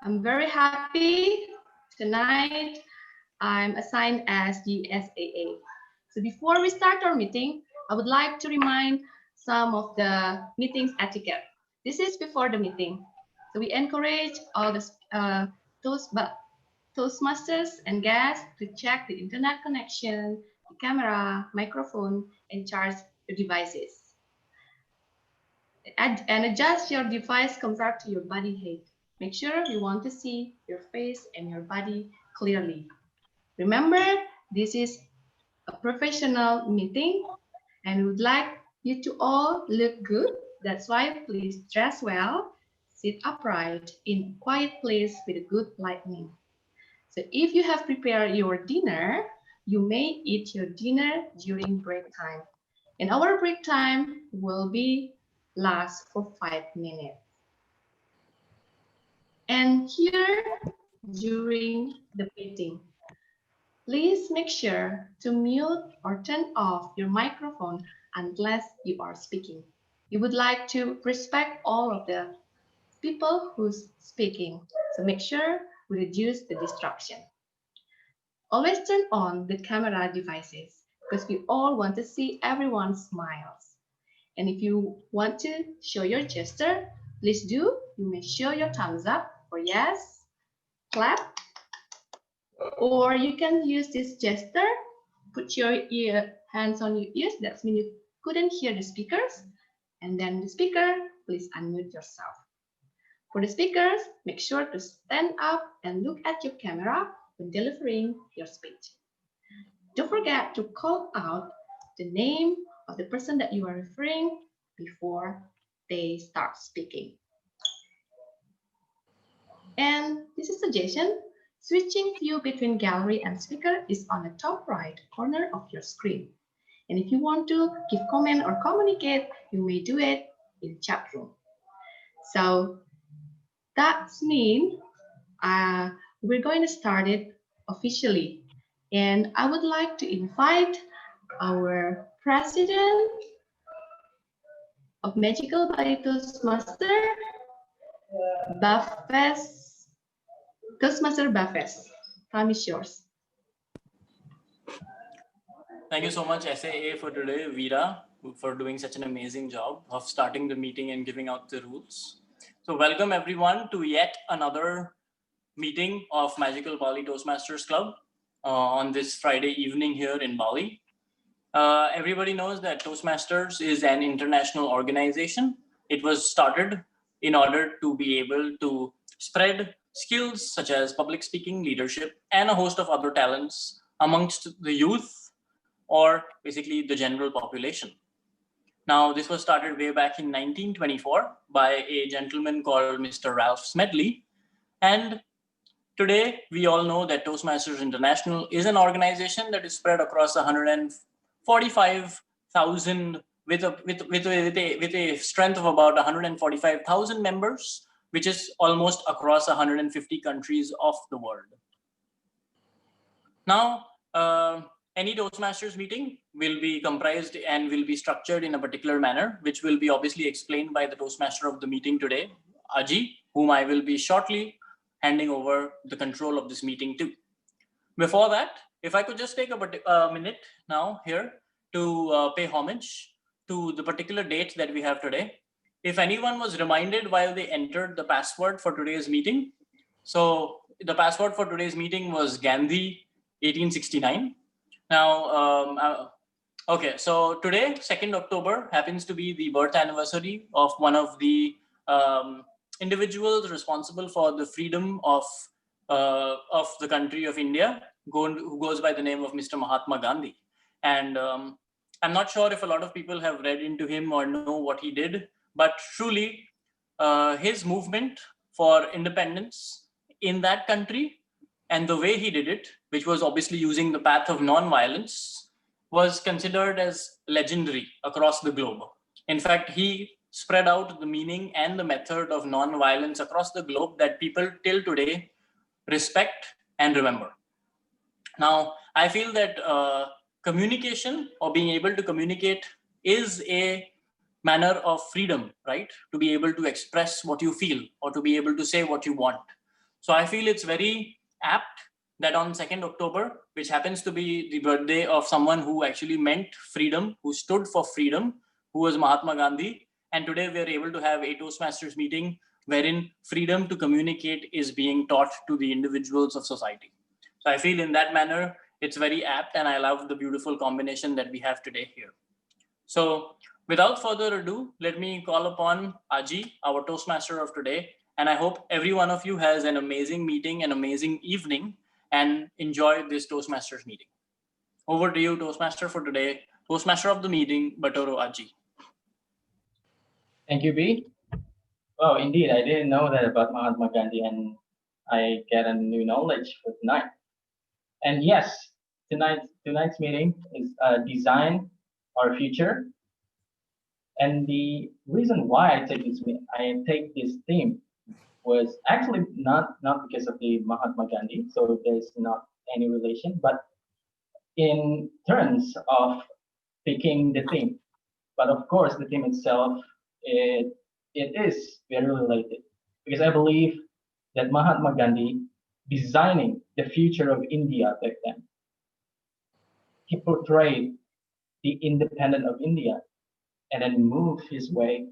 I'm very happy tonight I'm assigned as the SAA. So before we start our meeting, I would like to remind some of the meeting's etiquette. This is before the meeting. So we encourage all the Toastmasters and guests to check the internet connection, the camera, microphone, and charge your devices. And adjust your device compared to your body height. Make sure you want to see your face and your body clearly. Remember, this is a professional meeting and we would like you to all look good. That's why please dress well, sit upright in a quiet place with a good lighting. So if you have prepared your dinner, you may eat your dinner during break time. And our break time will be last for 5 minutes. And here during the meeting, please make sure to mute or turn off your microphone unless you are speaking. You would like to respect all of the people who's speaking. So make sure we reduce the distraction. Always turn on the camera devices because we all want to see everyone's smiles. And if you want to show your gesture, please do. You may show your thumbs up or yes, clap, or you can use this gesture. Put your hands on your ears. That means you couldn't hear the speakers. And then the speaker, please unmute yourself. For the speakers, make sure to stand up and look at your camera when delivering your speech. Don't forget to call out the name of the person that you are referring before they start speaking. And this is a suggestion. Switching view between gallery and speaker is on the top right corner of your screen. And if you want to give comment or communicate, you may do it in chat room. So that means we're going to start it officially. And I would like to invite our president of Magical Bali Toastmaster, Bafes, Toastmaster Bafes. Time is yours. Thank you so much, SAA, for today, Veera, for doing such an amazing job of starting the meeting and giving out the rules. So welcome everyone to yet another meeting of Magical Bali Toastmasters Club on this Friday evening here in Bali. Everybody knows that Toastmasters is an international organization. It was started in order to be able to spread skills such as public speaking, leadership, and a host of other talents amongst the youth or basically the general population. Now, this was started way back in 1924 by a gentleman called Mr. Ralph Smedley. And today, we all know that Toastmasters International is an organization that is spread across 145,000 with a strength of about 145,000 members, which is almost across 150 countries of the world. Now, any Toastmasters meeting will be comprised and will be structured in a particular manner, which will be obviously explained by the Toastmaster of the meeting today, Aji, whom I will be shortly handing over the control of this meeting to. Before that, if I could just take a minute now here to pay homage to the particular date that we have today. If anyone was reminded while they entered the password for today's meeting, so the password for today's meeting was Gandhi 1869. Now, okay, so today, 2nd October, happens to be the birth anniversary of one of the individuals responsible for the freedom of the country of India, who goes by the name of Mr. Mahatma Gandhi. And I'm not sure if a lot of people have read into him or know what he did, but truly his movement for independence in that country and the way he did it, which was obviously using the path of non-violence, was considered as legendary across the globe. In fact, he spread out the meaning and the method of non-violence across the globe that people till today respect and remember. Now, I feel that communication or being able to communicate is a manner of freedom, right? To be able to express what you feel or to be able to say what you want. So I feel it's very apt that on 2nd October, which happens to be the birthday of someone who actually meant freedom, who stood for freedom, who was Mahatma Gandhi. And today we are able to have a Toastmasters meeting wherein freedom to communicate is being taught to the individuals of society. So I feel in that manner, it's very apt, and I love the beautiful combination that we have today here. So without further ado, let me call upon Aji, our Toastmaster of today. And I hope every one of you has an amazing meeting, an amazing evening, and enjoy this Toastmasters meeting. Over to you, Toastmaster for today. Toastmaster of the meeting, Batoro Aji. Thank you, B. Well, indeed, I didn't know that about Mahatma Gandhi, and I get a new knowledge for tonight. And yes, tonight's meeting is design our future. And the reason why I take this theme was actually not because of the Mahatma Gandhi, so there's not any relation, but in terms of picking the theme. But of course, the theme itself, it is very related, because I believe that Mahatma Gandhi, designing the future of India back then, he portrayed the independence of India and then moved his way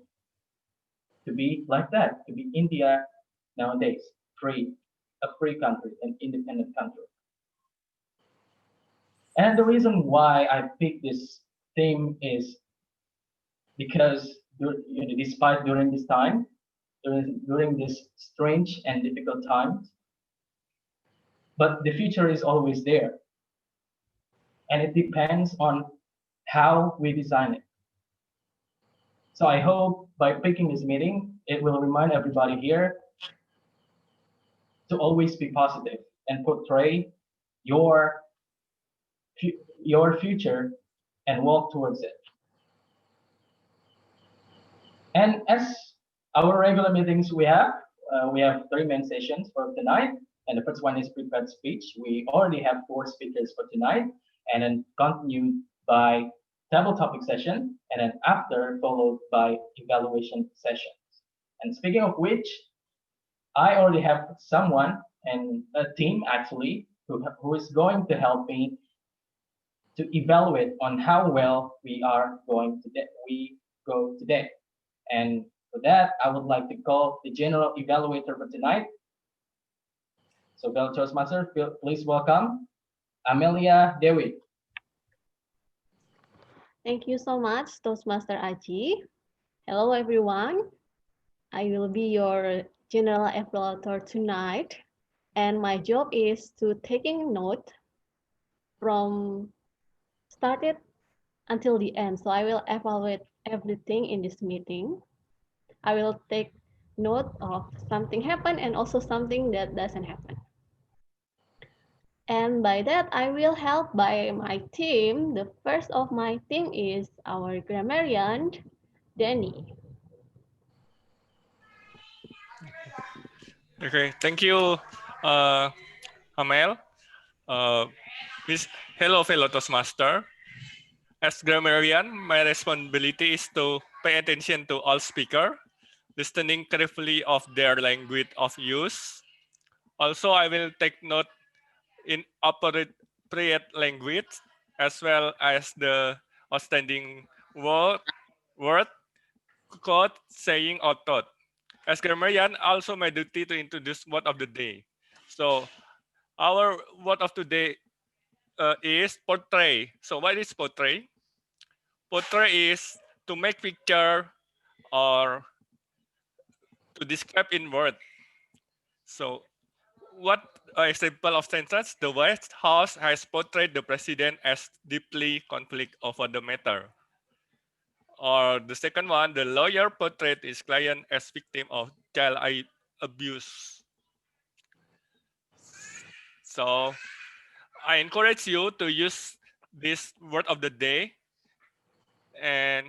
to be like that, to be India nowadays, a free country, an independent country. And the reason why I picked this theme is because despite during this time, during this strange and difficult times, but the future is always there. And it depends on how we design it. So I hope by picking this meeting, it will remind everybody here to always be positive and portray your future and walk towards it. And as our regular meetings we have 3 main sessions for tonight. And the first one is prepared speech. We already have 4 speakers for tonight, and then continued by table topic session, and then after followed by evaluation sessions. And speaking of which, I already have someone and a team actually who is going to help me to evaluate on how well we go today. And for that, I would like to call the general evaluator for tonight. So, fellow Toastmaster, please welcome Amelia Dewi. Thank you so much, Toastmaster Aji. Hello, everyone. I will be your general evaluator tonight, and my job is to taking note from started until the end. So I will evaluate everything in this meeting. I will take note of something happened and also something that doesn't happen. And by that, I will help by my team. The first of my team is our grammarian, Danny. Okay, thank you, Amel. Hello, fellow Toastmaster. As grammarian, my responsibility is to pay attention to all speakers, listening carefully of their language of use. Also, I will take note in appropriate language, as well as the outstanding word, quote, saying, or thought. As grammarian, also my duty to introduce word of the day. So our word of today is portray. So what is portray? Portray is to make picture or to describe in word. So what example of sentence? The White House has portrayed the president as deeply conflict over the matter. Or the second one, the lawyer portrayed his client as victim of child abuse. So I encourage you to use this word of the day, and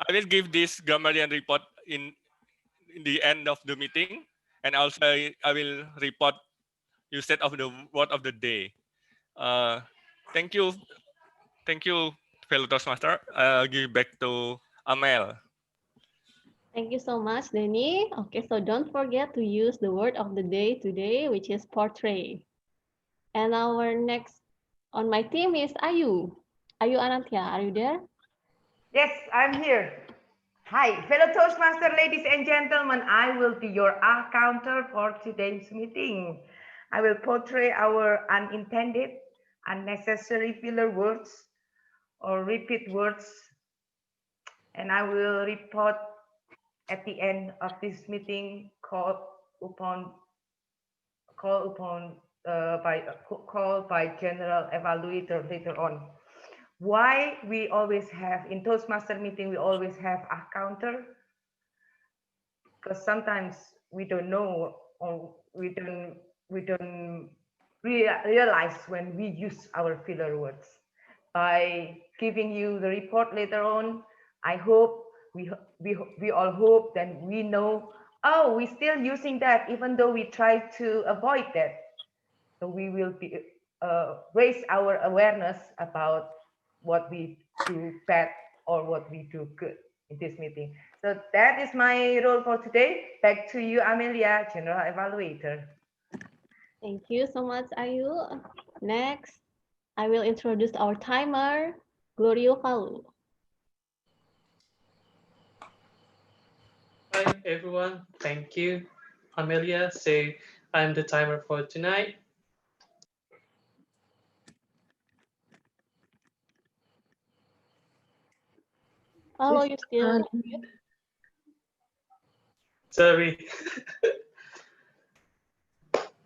I will give this grammarian report in the end of the meeting, and also I will report usage of the word of the day. Thank you, fellow Toastmaster. I'll give back to Amel. Thank you so much, Denny. Okay, so don't forget to use the word of the day today, which is portray. And our next on my team is Ayu. Ayu Anantya, are you there? Yes, I'm here. Hi, fellow Toastmaster ladies and gentlemen. I will be your counter for today's meeting. I will portray our unintended, unnecessary filler words or repeat words, and I will report at the end of this meeting upon call upon call by general evaluator later on. Why we always have in Toastmaster meeting we always have a counter, because sometimes we don't know or we don't realize when we use our filler words. By giving you the report later on, I hope we all hope that we know, oh, we're still using that even though we try to avoid that. So we will be raise our awareness about what we do bad or what we do good in this meeting. So that is my role for today. Back to you, Amelia, General Evaluator. Thank you so much, Ayu. Next, I will introduce our timer, Glorio Falu. Hi everyone, thank you, Amelia. So I'm the timer for tonight. Falu, you still Sorry.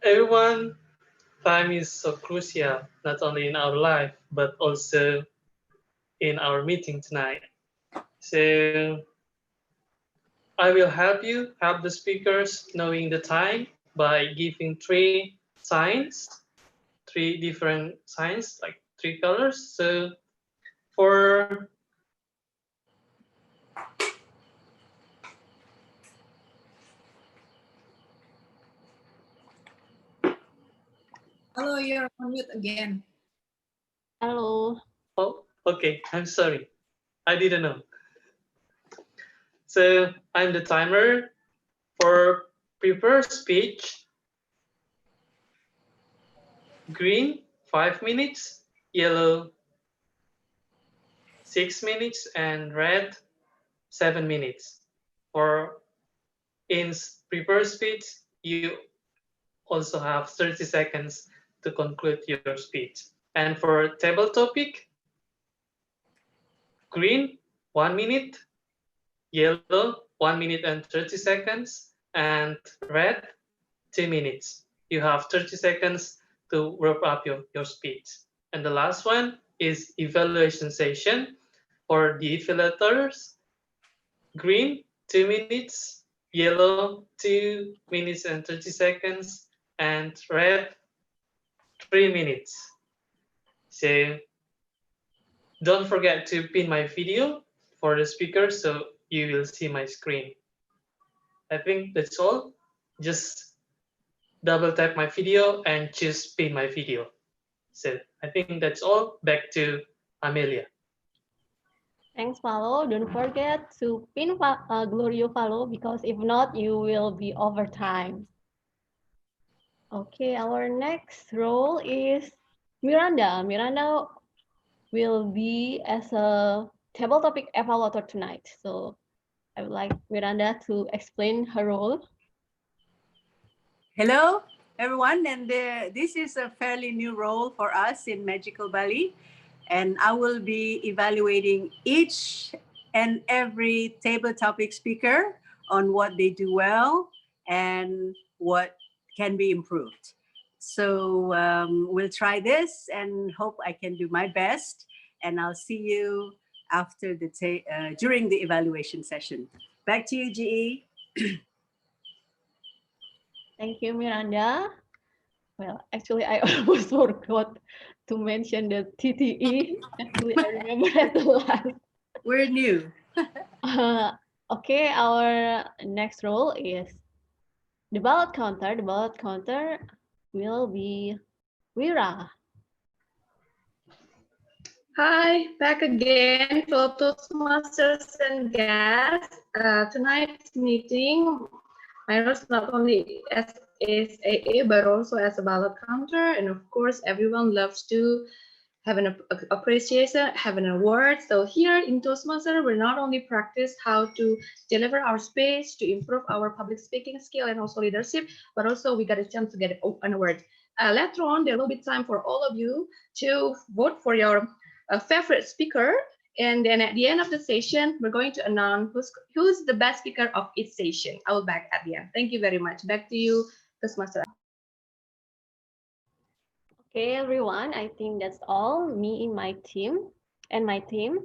Everyone, time is so crucial, not only in our life, but also in our meeting tonight. So I will help you, help the speakers knowing the time by giving three signs, three different signs, like three colors. So for Hello, you're on mute again. hello. Oh, okay, I'm sorry. I didn't know. So I'm the timer for prepare speech. Green, 5 minutes, yellow, 6 minutes, and red, 7 minutes. For in prepare speech, you also have 30 seconds to conclude your speech. And for table topic, green, 1 minute, yellow, 1 minute and 30 seconds, and red, 2 minutes. You have 30 seconds to wrap up your speech. And the last one is evaluation session. For the evaluators, green, 2 minutes, yellow, 2 minutes and 30 seconds, and red, 3 minutes. So don't forget to pin my video for the speaker so you will see my screen. I think that's all. Just double tap my video and choose pin my video. So I think that's all. Back to Amelia. Thanks, Falu. Don't forget to pin Glorio Falu because if not, you will be overtime. Okay, our next role is Miranda. Miranda will be as a table topic evaluator tonight. So I would like Miranda to explain her role. Hello, everyone. And this is a fairly new role for us in Magical Bali. And I will be evaluating each and every table topic speaker on what they do well and what can be improved. So we'll try this and hope I can do my best. And I'll see you after during the evaluation session. Back to you, GE. Thank you, Miranda. Well, actually, I almost forgot to mention the TTE. Actually, I remember at the last. We're new. Okay, our next role is the ballot counter. The ballot counter will be Wira. Hi, back again, fellow Toastmasters and guests. Tonight's meeting, my role is not only as AA but also as a ballot counter, and of course, everyone loves to have an appreciation, have an award. So here in Toastmaster, we not only practice how to deliver our speech to improve our public speaking skill and also leadership, but also we got a chance to get an award. Later on, there will be time for all of you to vote for your favorite speaker. And then at the end of the session, we're going to announce who's the best speaker of each session. I will back at the end. Thank you very much. Back to you, Toastmaster. Okay, everyone, I think that's all me in my team and my team.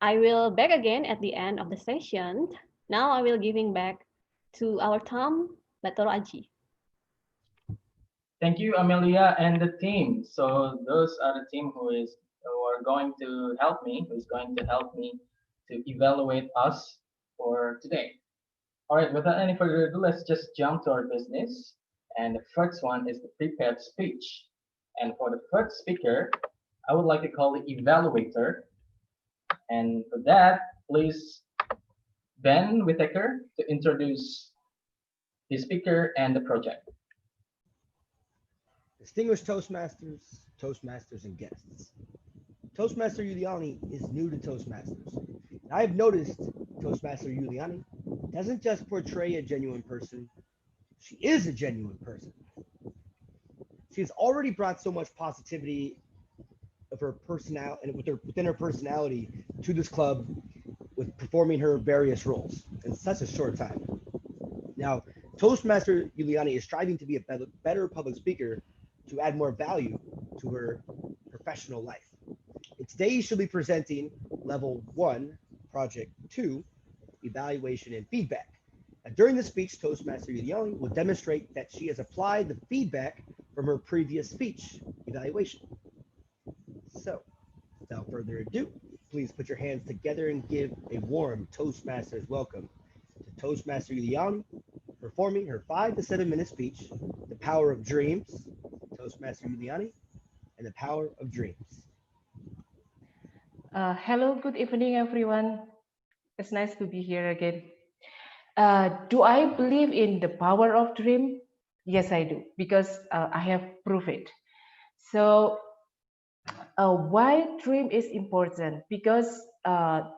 I will back again at the end of the session. Now I will giving back to our Tom, Bator Aji. Thank you, Amelia and the team. So those are the team who are going to help me, who's going to help me to evaluate us for today. All right, without any further ado, let's just jump to our business. And the first one is the prepared speech. And for the first speaker, I would like to call the evaluator. And for that, please Ben Whitaker to introduce the speaker and the project. Distinguished Toastmasters, and guests. Toastmaster Yuliani is new to Toastmasters. And I have noticed Toastmaster Yuliani doesn't just portray a genuine person, she is a genuine person. She has already brought so much positivity of her personality and within her personality to this club with performing her various roles in such a short time. Now, Toastmaster Yuliani is striving to be a better public speaker to add more value to her professional life. And today she'll be presenting level 1, project 2, evaluation and feedback. Now, during the speech, Toastmaster Yuliani will demonstrate that she has applied the feedback from her previous speech evaluation. So, without further ado, please put your hands together and give a warm Toastmasters welcome to Toastmaster Yuliani performing her 5 to 7 minute speech, The Power of Dreams, Toastmaster Yuliani, and the Power of Dreams. Hello, good evening, everyone. It's nice to be here again. Do I believe in the power of dream? Yes, I do, because I have proved it. So why dream is important? Because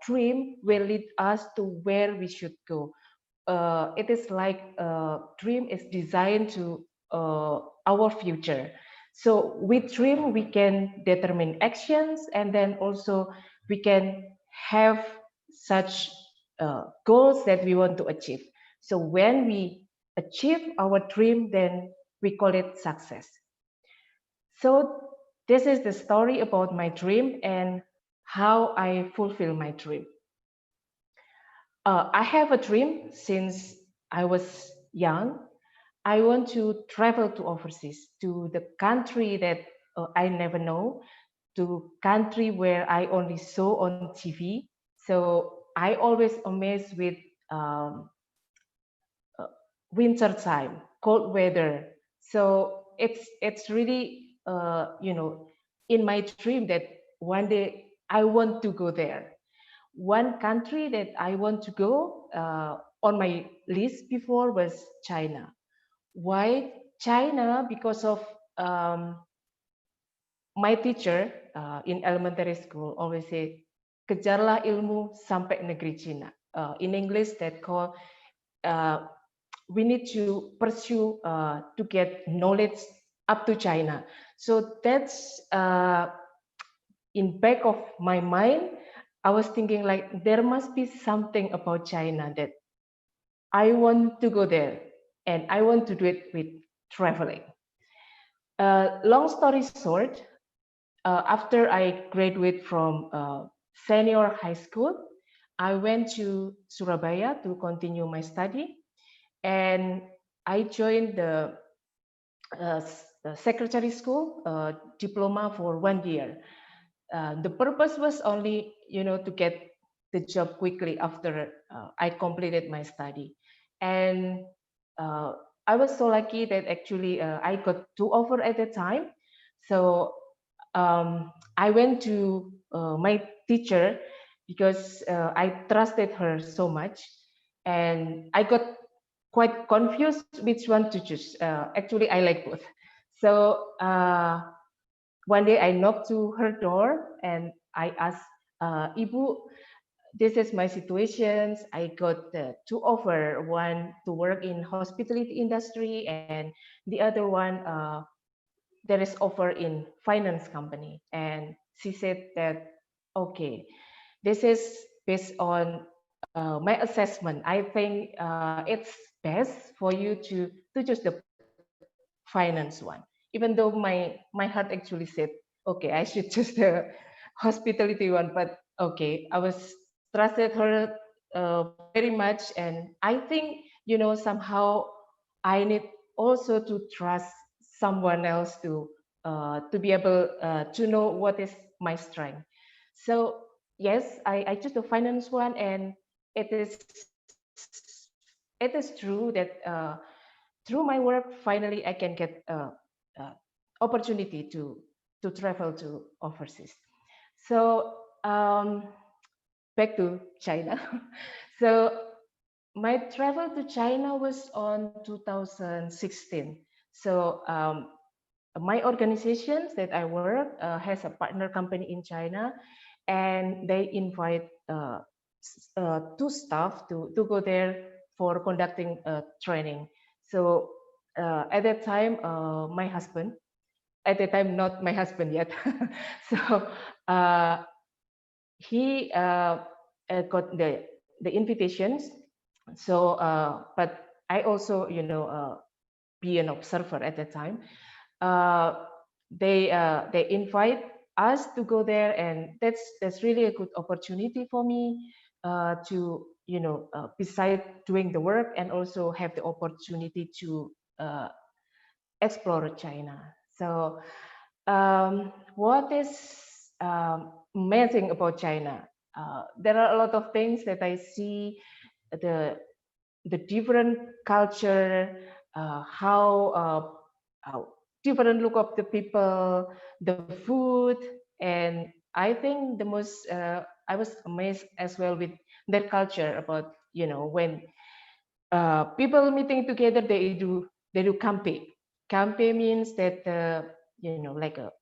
dream will lead us to where we should go. It is like dream is designed to our future. So with dream, we can determine actions, and then also we can have such goals that we want to achieve. So when we achieve our dream, then we call it success. So this is the story about my dream and how I fulfill my dream. I have a dream since I was young. I want to travel to overseas, to the country that I never know, to country where I only saw on TV. So I always amazed with winter time, cold weather. So it's really in my dream that one day I want to go there. One country that I want to go on my list before was China. Why China? Because of my teacher in elementary school always say, kejarlah ilmu sampai negeri Cina. In English, that called we need to pursue to get knowledge up to China. So that's in back of my mind. I was thinking like there must be something about China that I want to go there, and I want to do it with traveling. Long story short, after I graduated from senior high school, I went to Surabaya to continue my study, and I joined the secretary school diploma for 1 year. The purpose was only, to get the job quickly after I completed my study. And I was so lucky that actually I got 2 offers at the time. So I went to my teacher because I trusted her so much, and I got quite confused which one to choose. Actually, I like both. So one day I knocked to her door and I asked, Ibu, this is my situations. I got two offer, one to work in hospitality industry and the other one there is offer in finance company. And she said that, okay, this is based on my assessment. I think it's best for you to choose the finance one. Even though my heart actually said, okay, I should choose the hospitality one, but okay, I was trusted her very much, and I think somehow I need also to trust someone else to be able to know what is my strength. So yes, I choose the finance one, and it is it is true that through my work finally I can get uh, opportunity to travel to overseas. So back to China. So my travel to China was on 2016. So my organizations that I work has a partner company in China, and they invite two staff to go there for conducting training. So at that time, my husband, at that time not my husband yet, so uh, he got the invitations. So, but I also, be an observer at that time. Uh, they invite us to go there, and that's really a good opportunity for me to beside doing the work and also have the opportunity to explore China. So, what is amazing about China? There are a lot of things that I see, the the different culture, how different look of the people, the food, and I think the most I was amazed as well with their culture about when people meeting together they do kampe. Kampe means that like a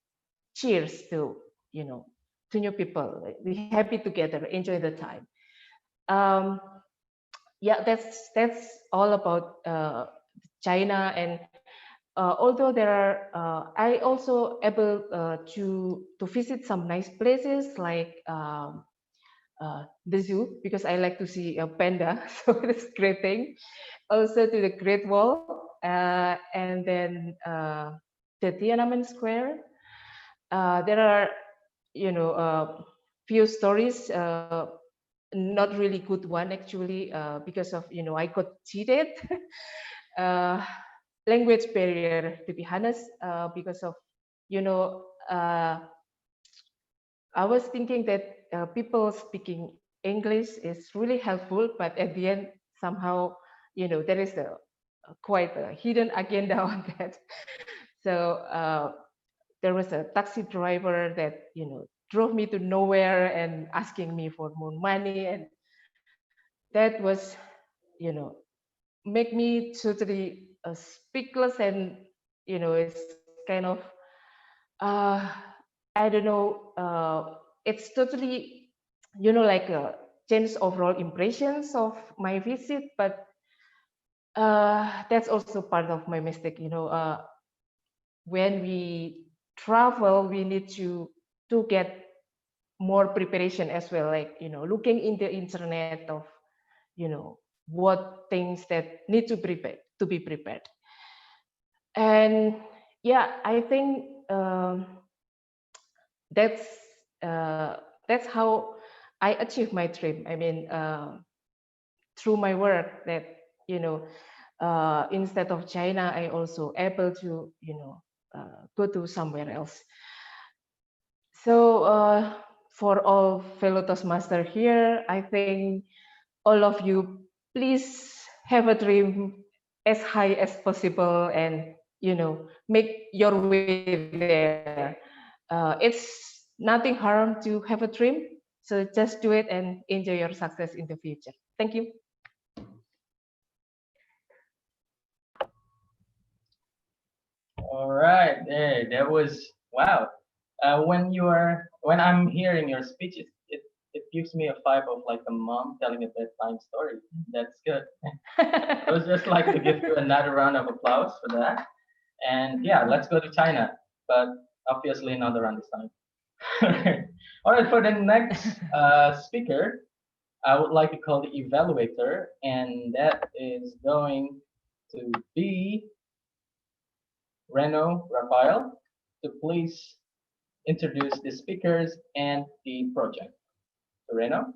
cheers to new people. Like, we happy together, enjoy the time. Um, yeah, that's all about China. And although there are, I also able to visit some nice places like the zoo, because I like to see a panda, so it's a great thing. Also to the Great Wall, and then the Tiananmen Square. There are few stories. Not really good one actually, because of I got cheated. uh, Language barrier, to be honest, because of you know uh, I was thinking that people speaking English is really helpful, but at the end somehow there is a quite a hidden agenda on that. So there was a taxi driver that drove me to nowhere and asking me for more money, and that was make me totally speechless. And it's kind of uh, I don't know, it's totally like a change overall impressions of my visit. But that's also part of my mistake. When we travel, we need to get more preparation as well, like looking in the internet of what things that need to be prepared. And yeah, I think that's that's how I achieve my dream. I mean, through my work, that instead of China, I also able to go to somewhere else. So for all fellow Toastmaster here, I think all of you, please have a dream as high as possible, and make your way there. It's nothing harm to have a dream. So just do it and enjoy your success in the future. Thank you. All right, there. That was wow. When I'm hearing your speech, it gives me a vibe of like a mom telling a bedtime story. That's good. I would just like to give you another round of applause for that. And yeah, let's go to China, but obviously not around this time. All right, for the next speaker, I would like to call the evaluator, and that is going to be Reno Rafael. To please introduce the speakers and the project. So Reno?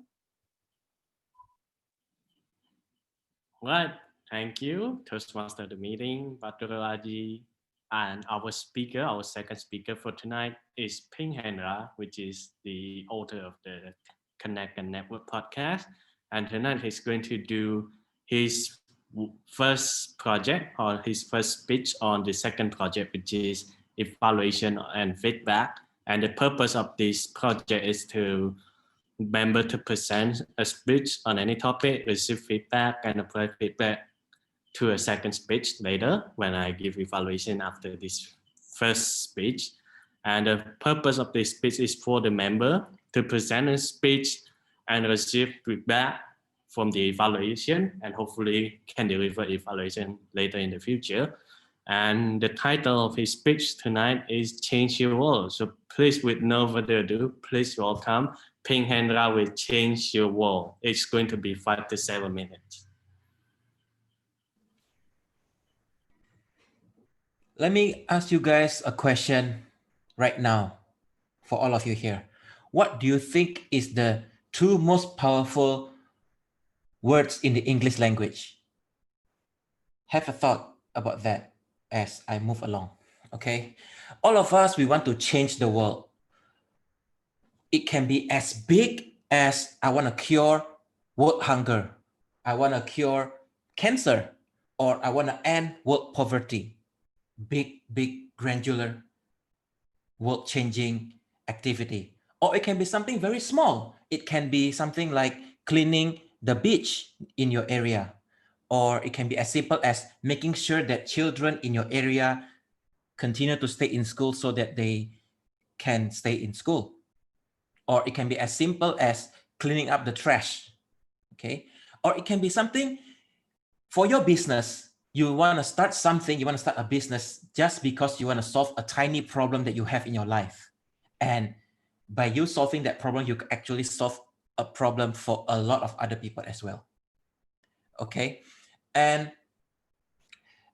Right. Thank you, Toastmaster the meeting, Dr. Raji. And our speaker, our second speaker for tonight is Ping Henra, which is the author of the Connect and Network podcast. And tonight he's going to do his first project or his first speech on the second project, which is evaluation and feedback. And the purpose of this project is to member to present a speech on any topic, receive feedback, and apply feedback to a second speech later when I give evaluation after this first speech. And the purpose of this speech is for the member to present a speech and receive feedback from the evaluation and hopefully can deliver evaluation later in the future. And the title of his speech tonight is Change Your World. So please, with no further ado, please welcome Ping Henra with Change Your World. It's going to be 5 to 7 minutes. Let me ask you guys a question right now for all of you here. What do you think is the two most powerful words in the English language? Have a thought about that as I move along, okay? All of us, we want to change the world. It can be as big as I want to cure world hunger, I want to cure cancer, or I want to end world poverty. Big, granular, world-changing activity. Or it can be something very small. It can be something like cleaning the beach in your area. Or it can be as simple as making sure that children in your area continue to stay in school so that they can stay in school. Or it can be as simple as cleaning up the trash, okay? Or it can be something for your business. You want to start something, you want to start a business just because you want to solve a tiny problem that you have in your life. And by you solving that problem, you actually solve a problem for a lot of other people as well. Okay? And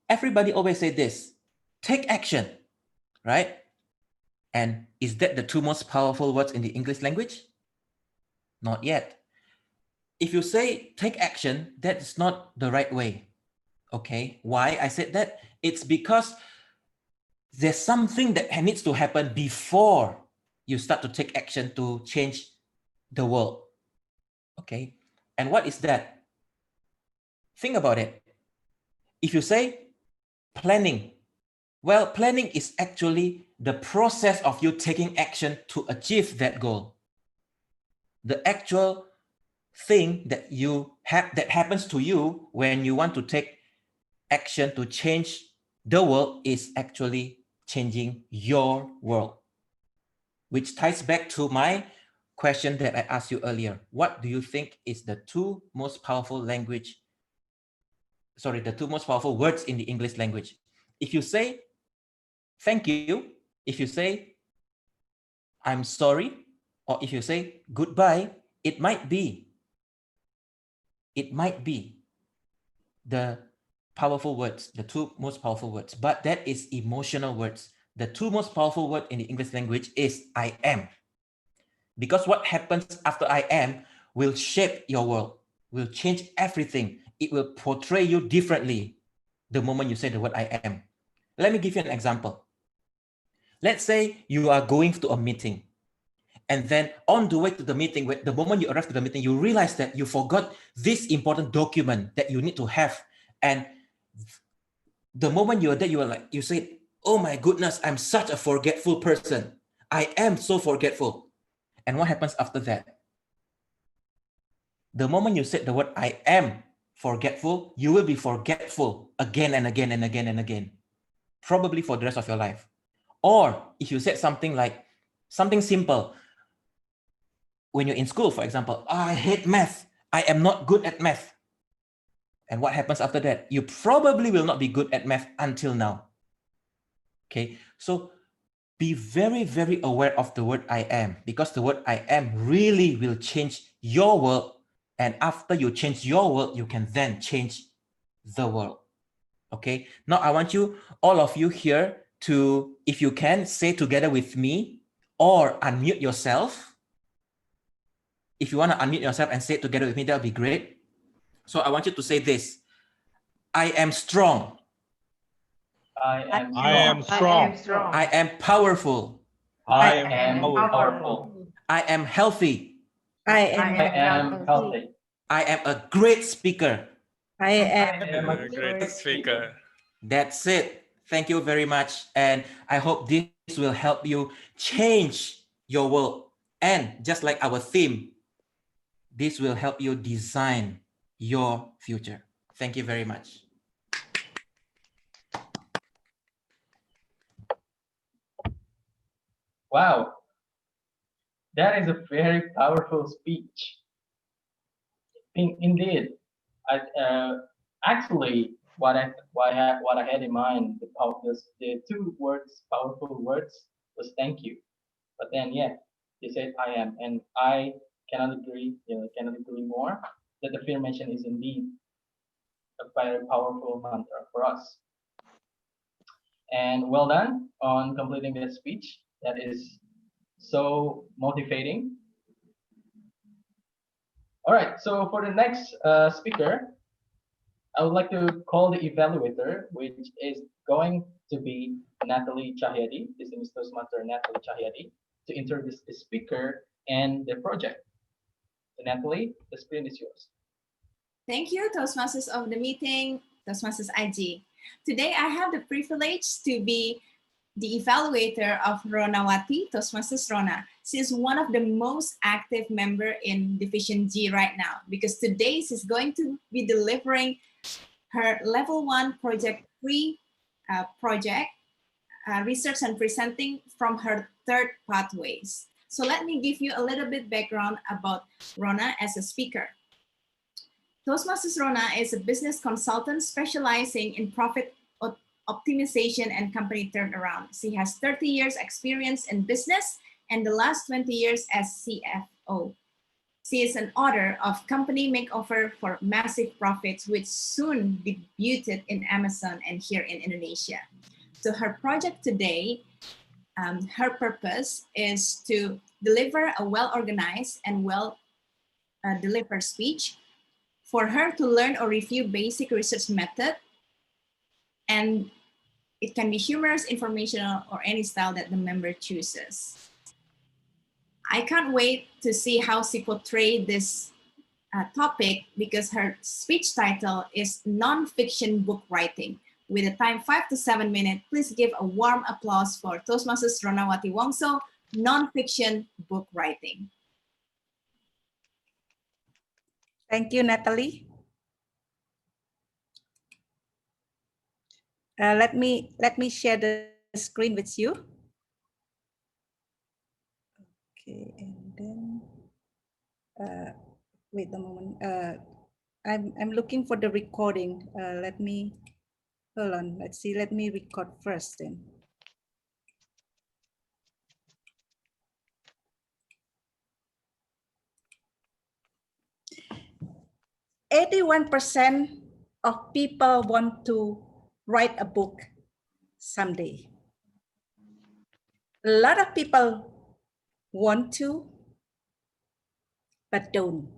everybody always say this, take action, right? And is that the two most powerful words in the English language? Not yet. If you say take action, that's not the right way. Okay, why I said that? It's because there's something that needs to happen before you start to take action to change the world. Okay, and what is that? Think about it. If you say planning, well, planning is actually the process of you taking action to achieve that goal. The actual thing that you have that happens to you when you want to take action to change the world is actually changing your world, which ties back to my question that I asked you earlier. What do you think is the two most powerful words in the English language? If you say thank you, if you say I'm sorry, or if you say goodbye, it might be the powerful words, the two most powerful words, but that is emotional words. The two most powerful words in the English language is I am. Because what happens after I am will shape your world, will change everything. It will portray you differently the moment you say the word I am. Let me give you an example. Let's say you are going to a meeting, and then on the way to the meeting, the moment you arrive to the meeting, you realize that you forgot this important document that you need to have. And the moment you're there, you say, oh my goodness, I'm such a forgetful person. I am so forgetful. And what happens after that? The moment you said the word I am forgetful, you will be forgetful again and again and again and again, probably for the rest of your life. Or if you said something like, something simple, when you're in school, for example, I hate math. I am not good at math. And what happens after that? You probably will not be good at math until now. Okay, so be very, very aware of the word I am, because the word I am really will change your world. And after you change your world, you can then change the world. Okay, now I want you, all of you here, to, if you can, say together with me or unmute yourself. If you want to unmute yourself and say it together with me, that would be great. So I want you to say this. I am strong. I am I am strong. I am powerful. I am am powerful. powerful. I am healthy. I am healthy. I am a great speaker. I am A great speaker. That's it. Thank you very much. And I hope this will help you change your world. And just like our theme, this will help you design your future. Thank you very much. Wow, that is a very powerful speech. Indeed, actually, what I had in mind, the two words, powerful words, was thank you. But then, yeah, they said I am, and I cannot agree more that the affirmation is indeed a very powerful mantra for us. And well done on completing that speech. That is so motivating. All right, so for the next speaker, I would like to call the evaluator, which is going to be Natalie Chahyadi, distinguished Toastmaster Natalie Chahyadi, to introduce the speaker and the project. So Natalie, the screen is yours. Thank you, Toastmasters of the meeting, Toastmasters IG. Today, I have the privilege to be the evaluator of Ronawati, Toastmasters Rona. She is one of the most active member in Division G right now, because today she's going to be delivering her level 1 project 3 project, research and presenting from her third pathways. So let me give you a little bit background about Rona as a speaker. Toastmasters Rona is a business consultant specializing in profit optimization and company turnaround. She has 30 years experience in business and the last 20 years as CFO. She is an author of Company Makeover for Massive Profits, which soon debuted in Amazon and here in Indonesia. So her project today, her purpose is to deliver a well-organized and well-delivered speech for her to learn or review basic research method, and it can be humorous, informational, or any style that the member chooses. I can't wait to see how she portrays this topic, because her speech title is Non-Fiction Book Writing. With a time 5 to 7 minutes, please give a warm applause for Toastmasters Ronawati Wongso, Non-Fiction Book Writing. Thank you, Natalie. Let me share the screen with you. Okay, and then wait a moment. I'm looking for the recording. Let me hold on. Let's see. Let me record first then. 81% of people want to write a book someday. A lot of people want to, but don't.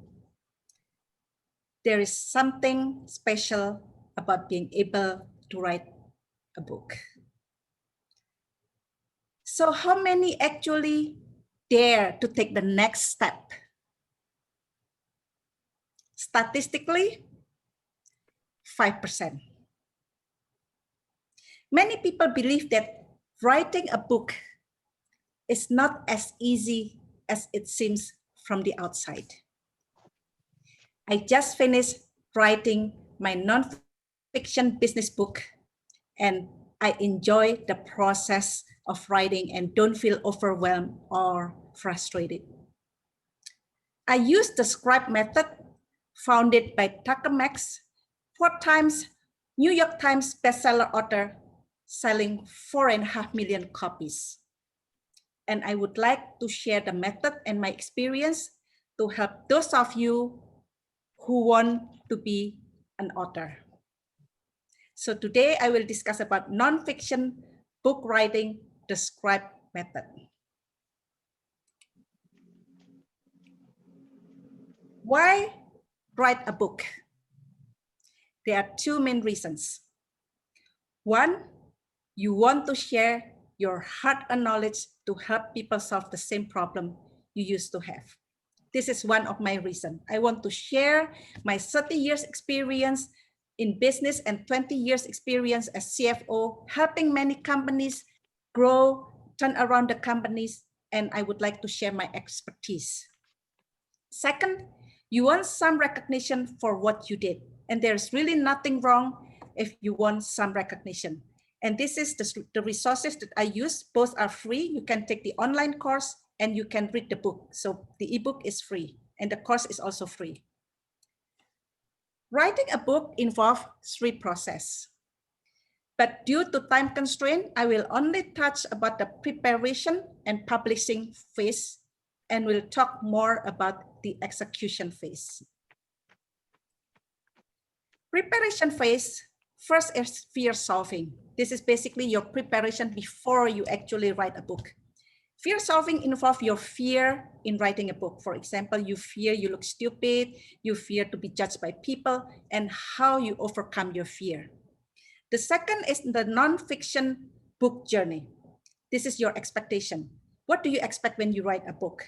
There is something special about being able to write a book. So how many actually dare to take the next step? Statistically, 5%. Many people believe that writing a book is not as easy as it seems from the outside. I just finished writing my nonfiction business book, and I enjoy the process of writing and don't feel overwhelmed or frustrated. I use the scribe method founded by Tucker Max, 4 times New York Times bestseller author, selling 4.5 million copies. And I would like to share the method and my experience to help those of you who want to be an author. So today I will discuss about nonfiction book writing, the scribe method. Why write a book? There are 2 main reasons. One, you want to share your hard-earned knowledge to help people solve the same problem you used to have. This is one of my reasons. I want to share my 30 years experience in business and 20 years experience as CFO, helping many companies grow, turn around the companies, and I would like to share my expertise. Second, you want some recognition for what you did. And there's really nothing wrong if you want some recognition. And this is the resources that I use. Both are free. You can take the online course and you can read the book. So the ebook is free and the course is also free. Writing a book involves 3 processes. But due to time constraint, I will only touch about the preparation and publishing phase and will talk more about the execution phase. Preparation phase, first is fear solving. This is basically your preparation before you actually write a book. Fear solving involves your fear in writing a book. For example, you fear you look stupid, you fear to be judged by people, and how you overcome your fear. The second is the nonfiction book journey. This is your expectation. What do you expect when you write a book?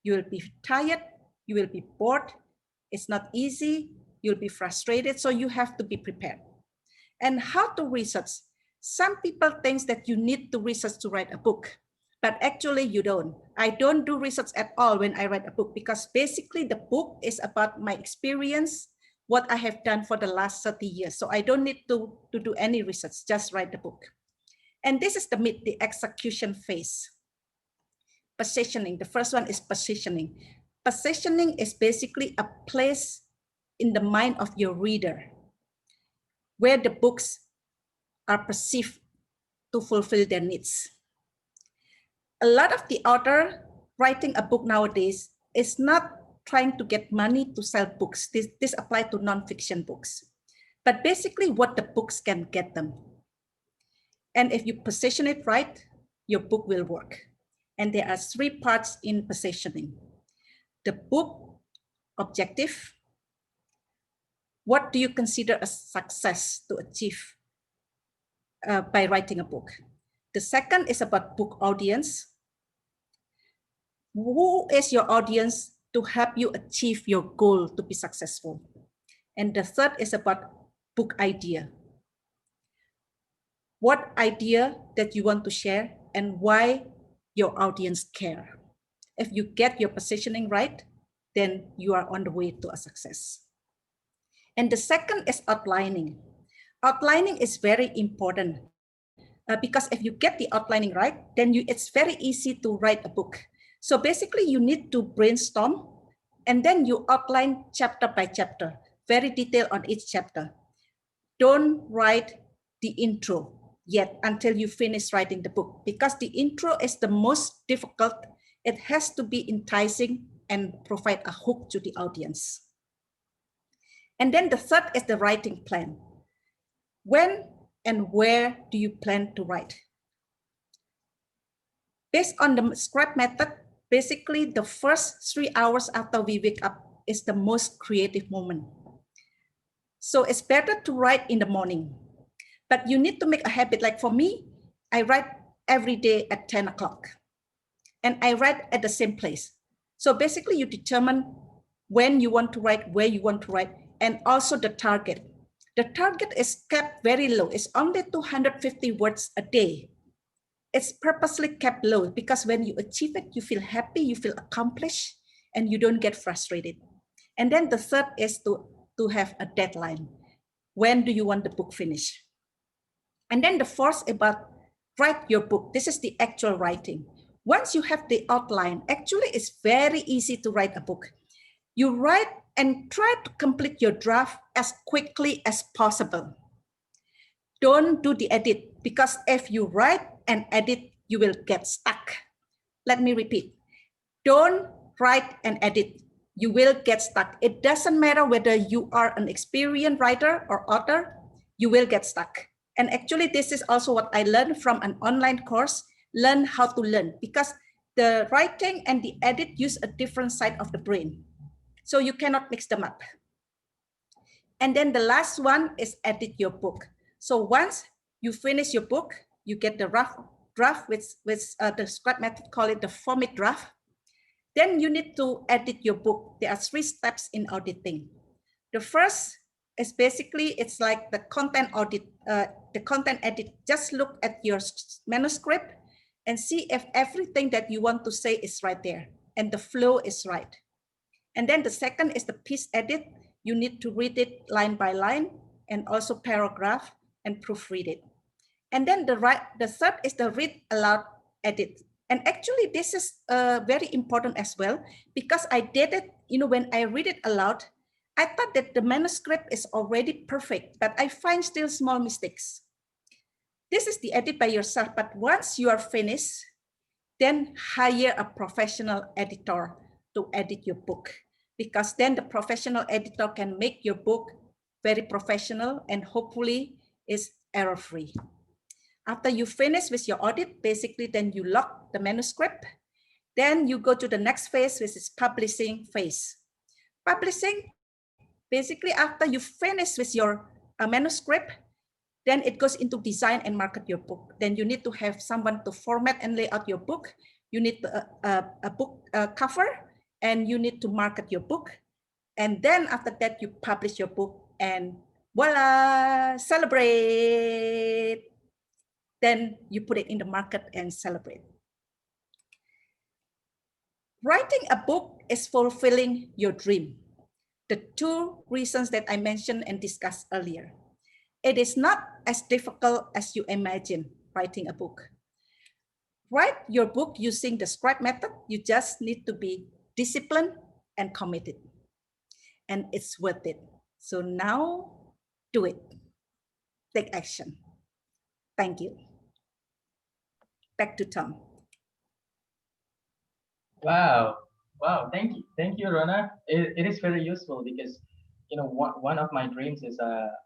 You will be tired, you will be bored, it's not easy, you'll be frustrated, so you have to be prepared. And how to research? Some people think that you need to research to write a book, but actually you don't. I don't do research at all when I write a book because basically the book is about my experience, what I have done for the last 30 years. So I don't need to do any research, just write the book. And this is the execution phase. Positioning, the first one is positioning. Positioning is basically a place in the mind of your reader where the books are perceived to fulfill their needs. A lot of the author writing a book nowadays is not trying to get money to sell books. This applies to nonfiction books, but basically what the books can get them. And if you position it right, your book will work. And there are 3 parts in positioning. The book objective. What do you consider a success to achieve by writing a book? The second is about book audience. Who is your audience to help you achieve your goal to be successful? And the third is about book idea. What idea that you want to share and why your audience care. If you get your positioning right, then you are on the way to a success. And the second is outlining. Outlining is very important because if you get the outlining right, then it's very easy to write a book. So basically you need to brainstorm and then you outline chapter by chapter, very detailed on each chapter. Don't write the intro yet until you finish writing the book because the intro is the most difficult. It has to be enticing and provide a hook to the audience. And then the third is the writing plan. When and where do you plan to write? Based on the scribe method, basically the first 3 hours after we wake up is the most creative moment. So it's better to write in the morning, but you need to make a habit. Like for me, I write every day at 10 o'clock and I write at the same place. So basically you determine when you want to write, where you want to write, and also the target. The target is kept very low. It's only 250 words a day. it's purposely kept low because when you achieve it, you feel happy, you feel accomplished, and you don't get frustrated. And then the third is to have a deadline. When do you want the book finished? And then the fourth about write your book. This is the actual writing. Once you have the outline, actually it's very easy to write a book. You write and try to complete your draft as quickly as possible. Don't do the edit, because if you write and edit, you will get stuck. Let me repeat. Don't write and edit. You will get stuck. It doesn't matter whether you are an experienced writer or author, you will get stuck. And actually, this is also what I learned from an online course, Learn How to Learn, because the writing and the edit use a different side of the brain. So you cannot mix them up. And then the last one is edit your book. So once you finish your book, you get the rough draft with the scribe method, call it the format draft. Then you need to edit your book. There are 3 steps in auditing. The first is basically, it's like the content audit, the content edit. Just look at your manuscript and see if everything that you want to say is right there and the flow is right. And then the second is the piece edit. You need to read it line by line and also paragraph and proofread it. And then the third is the read aloud edit. And actually, this is very important as well, because I did it, when I read it aloud, I thought that the manuscript is already perfect, but I find still small mistakes. This is the edit by yourself, but once you are finished, then hire a professional editor to edit your book, because then the professional editor can make your book very professional and hopefully is error-free. After you finish with your audit, basically then you lock the manuscript. Then you go to the next phase, which is publishing phase. Publishing, basically after you finish with your manuscript, then it goes into design and market your book. Then you need to have someone to format and lay out your book. You need a book cover, and you need to market your book. And then after that, you publish your book and voila, celebrate. Then you put it in the market and celebrate. Writing a book is fulfilling your dream. The 2 reasons that I mentioned and discussed earlier. It is not as difficult as you imagine writing a book. Write your book using the scribe method. You just need to be disciplined and committed. And it's worth it. So now do it. Take action. Thank you. Back to Tom. Wow. Thank you, Rona. It is very useful because, one of my dreams is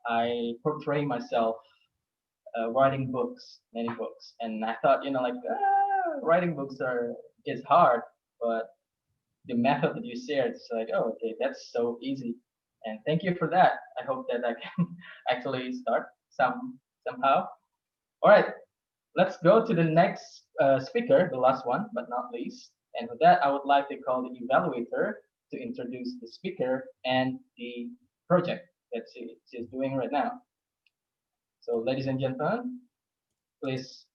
I portray myself writing books, many books, and I thought, writing books is hard, but the method that you shared is like, oh, okay, that's so easy, and thank you for that. I hope that I can actually start somehow. All right, let's go to the next speaker, the last one, but not least. And with that, I would like to call the evaluator to introduce the speaker and the project that she's doing right now. So, ladies and gentlemen, please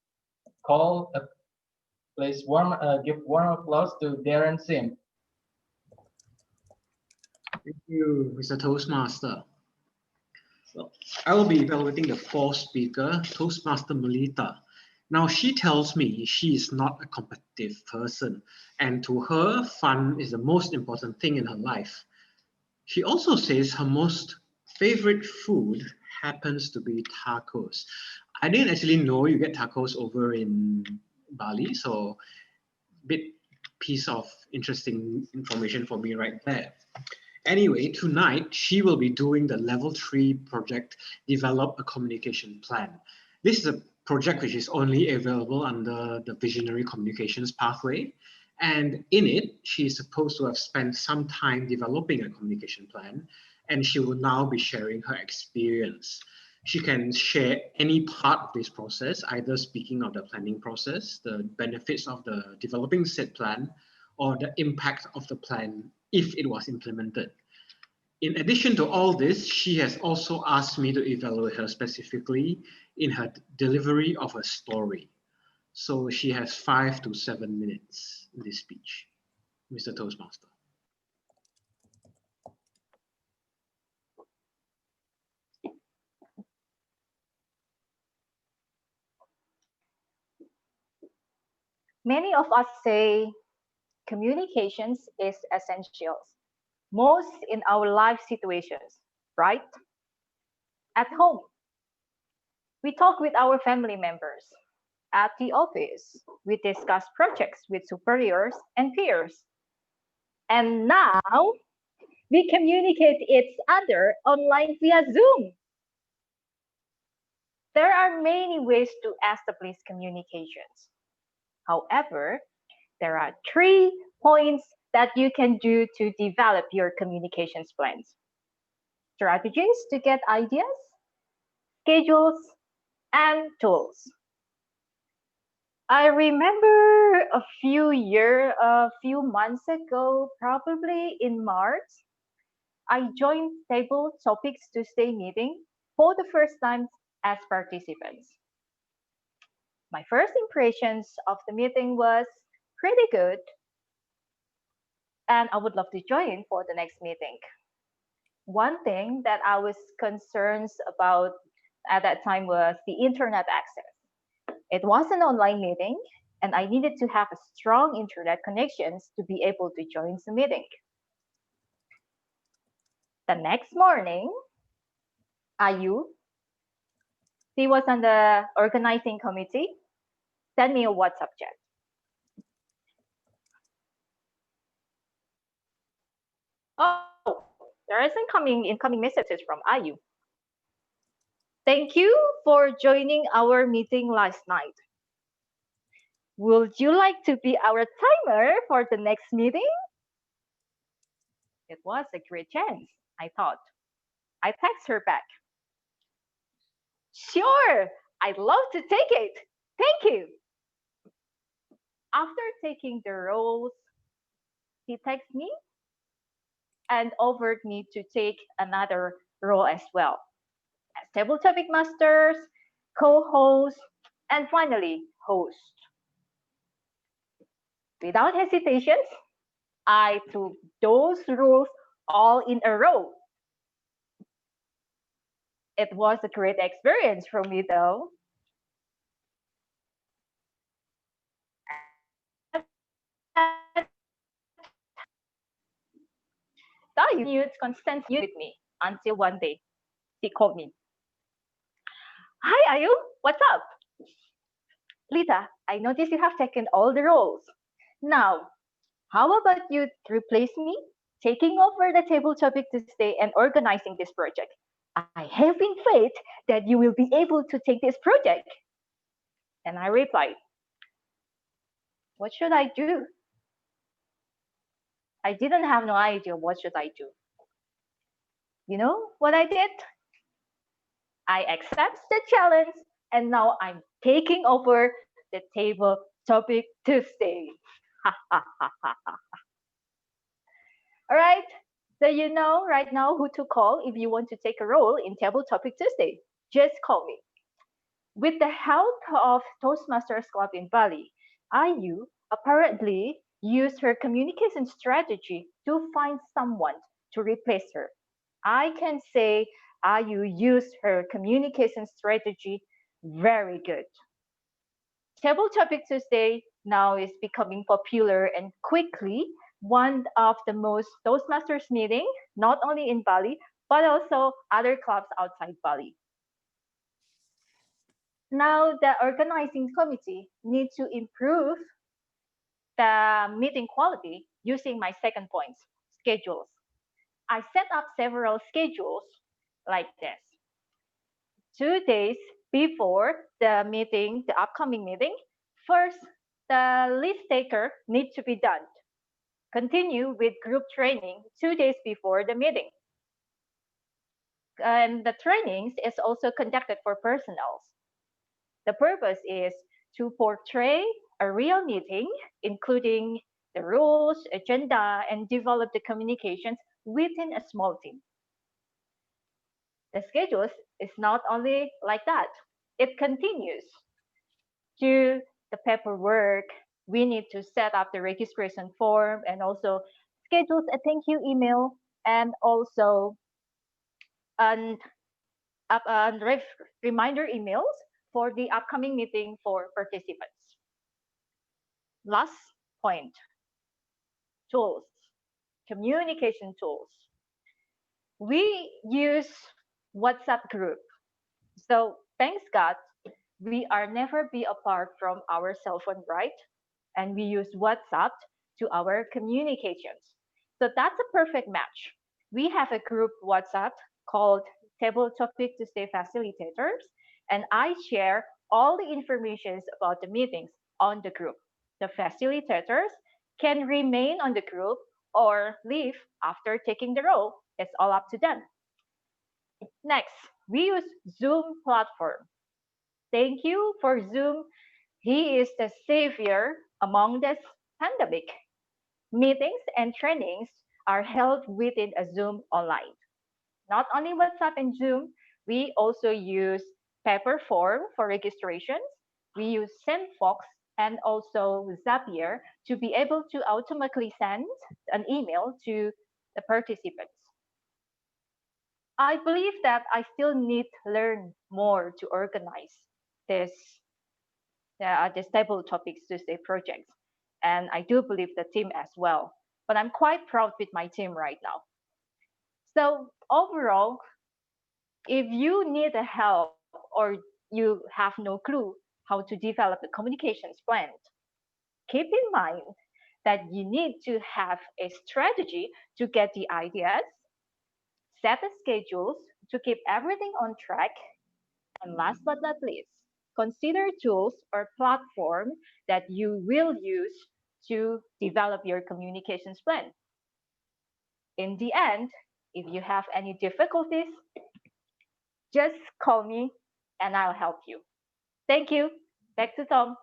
give warm applause to Darren Sim. Thank you, Mr. Toastmaster. So I will be evaluating the 4th speaker, Toastmaster Melita. Now, she tells me she is not a competitive person, and to her, fun is the most important thing in her life. She also says her most favorite food happens to be tacos. I didn't actually know you get tacos over in Bali, so bit piece of interesting information for me right there. Anyway, tonight she will be doing the level 3 project, Develop a Communication Plan. This is a project which is only available under the Visionary Communications pathway. And in it, she is supposed to have spent some time developing a communication plan, and she will now be sharing her experience. She can share any part of this process, either speaking of the planning process, the benefits of the developing said plan, or the impact of the plan if it was implemented. In addition to all this, she has also asked me to evaluate her specifically in her delivery of a story. So she has 5 to 7 minutes in this speech, Mr. Toastmaster. Many of us say communications is essential, most in our life situations, right? At home, we talk with our family members. At the office, we discuss projects with superiors and peers. And now, we communicate each other online via Zoom. There are many ways to establish communications. However, there are 3 points that you can do to develop your communications plans. Strategies to get ideas, schedules, and tools. I remember a few months ago, probably in March, I joined Table Topics Tuesday meeting for the first time as participants. My first impressions of the meeting was pretty good, and I would love to join for the next meeting. One thing that I was concerned about at that time was the internet access. It was an online meeting, and I needed to have a strong internet connections to be able to join the meeting. The next morning, Ayu, he was on the organizing committee, sent me a WhatsApp chat. Oh, there is incoming messages from Ayu. Thank you for joining our meeting last night. Would you like to be our timer for the next meeting? It was a great chance, I thought. I text her back. Sure, I'd love to take it. Thank you. After taking the roles, he texted me and offered me to take another role as well, as table topic masters, co-host, and finally host. Without hesitations, I took those roles all in a row. It was a great experience for me though. Tayu continued constantly with me until one day he called me. Hi Ayu, what's up? Lita, I noticed you have taken all the roles. Now, how about you replace me, taking over the table topic to stay and organizing this project? I have in faith that you will be able to take this project. And I replied, what should I do? I didn't have no idea what should I do. You know what I did? I accept the challenge and now I'm taking over the table topic Tuesday. All right, so you know right now who to call if you want to take a role in Table Topic Tuesday. Just call me. With the help of Toastmasters Club in Bali, Ayu apparently used her communication strategy to find someone to replace her. I can say Ayu used her communication strategy very good. Table Topic Tuesday now is becoming popular and quickly one of the most Toastmasters meeting, not only in Bali, but also other clubs outside Bali. Now the organizing committee needs to improve the meeting quality using my second point, schedules. I set up several schedules like this. 2 days before the meeting, the upcoming meeting, first, the list taker needs to be done. Continue with group training 2 days before the meeting. And the trainings is also conducted for personals. The purpose is to portray a real meeting, including the rules, agenda, and develop the communications within a small team. The schedules is not only like that, it continues to the paperwork. We need to set up the registration form and also schedule a thank you email and also an, reminder emails for the upcoming meeting for participants. Last point, tools, communication tools. We use WhatsApp group. So thanks God, we are never be apart from our cell phone, right? And we use WhatsApp to our communications. So that's a perfect match. We have a group WhatsApp called Table Topic to Stay Facilitators, and I share all the information about the meetings on the group. The facilitators can remain on the group or leave after taking the role. It's all up to them. Next, we use Zoom platform. Thank you for Zoom. He is the savior among this pandemic. Meetings and trainings are held within a Zoom online. Not only WhatsApp and Zoom, we also use paper form for registrations. We use SendFox and also Zapier to be able to automatically send an email to the participants. I believe that I still need to learn more to organize this this table topics Tuesday projects. And I do believe the team as well. But I'm quite proud with my team right now. So overall, if you need a help or you have no clue how to develop a communications plan, keep in mind that you need to have a strategy to get the ideas, set the schedules to keep everything on track, and last but not least, consider tools or platform that you will use to develop your communications plan. In the end, if you have any difficulties, just call me and I'll help you. Thank you. Back to Tom.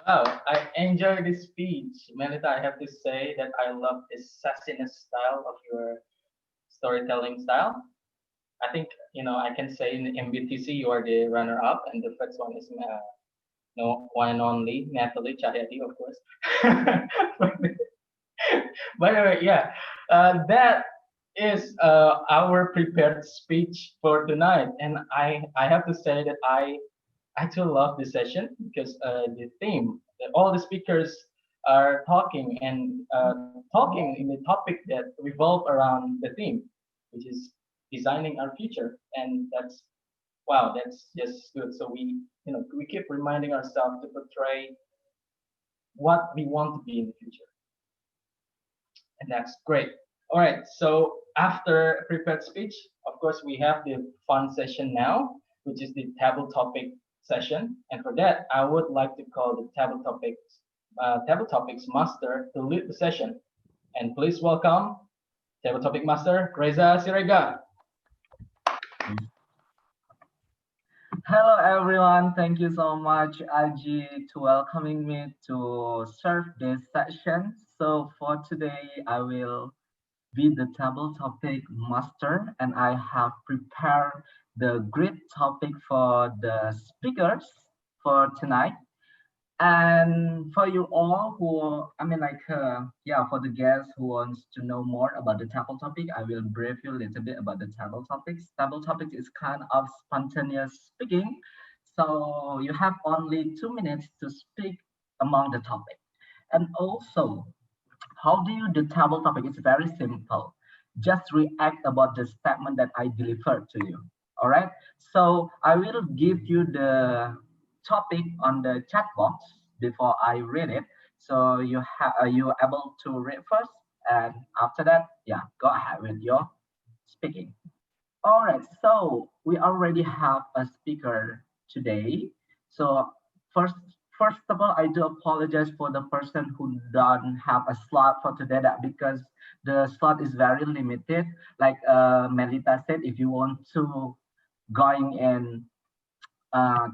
Wow, I enjoy this speech. Melita, I have to say that I love this sassiness style of your storytelling style. I think, I can say in the MBTC, you are the runner-up, and the first one is no one and only Natalie Chahyadi, of course. By the way, yeah, that is our prepared speech for tonight, and I have to say that I actually love this session because the theme, all the speakers are talking and talking in the topic that revolve around the theme, which is designing our future, and that's wow, that's just good. So we keep reminding ourselves to portray what we want to be in the future, and that's great. All right, so after a prepared speech, of course, we have the fun session now, which is the table topic session. And for that, I would like to call the table topics master to lead the session. And please welcome table topic master Reza Sirega. Hello everyone, thank you so much Aji to welcoming me to serve this session. So for today, I will be the table topic master and I have prepared the great topic for the speakers for tonight. And for you all who, for the guests who wants to know more about the table topic, I will brief you a little bit about the table topics. Table topic is kind of spontaneous speaking. So you have only 2 minutes to speak among the topic. And also, how do you do table topic? It's very simple. Just react about the statement that I delivered to you. All right. So I will give you the topic on the chat box before I read it. So you're able to read first, and after that, yeah, go ahead with your speaking. All right. So we already have a speaker today. So first of all, I do apologize for the person who don't have a slot for today, that because the slot is very limited. Like Melita said, if you want to going in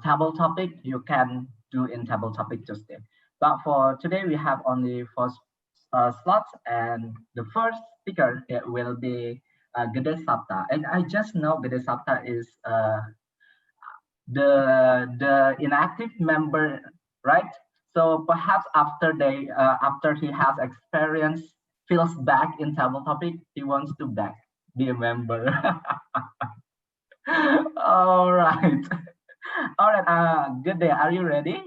table topic, you can do in table topic Tuesday. But for today, we have only 4 slots, and the first speaker it will be Gede Sapta. And I just know Gede Sapta is the inactive member, right? So perhaps after he has experience, feels back in table topic, he wants to back be a member. All right. All right. Good day. Are you ready?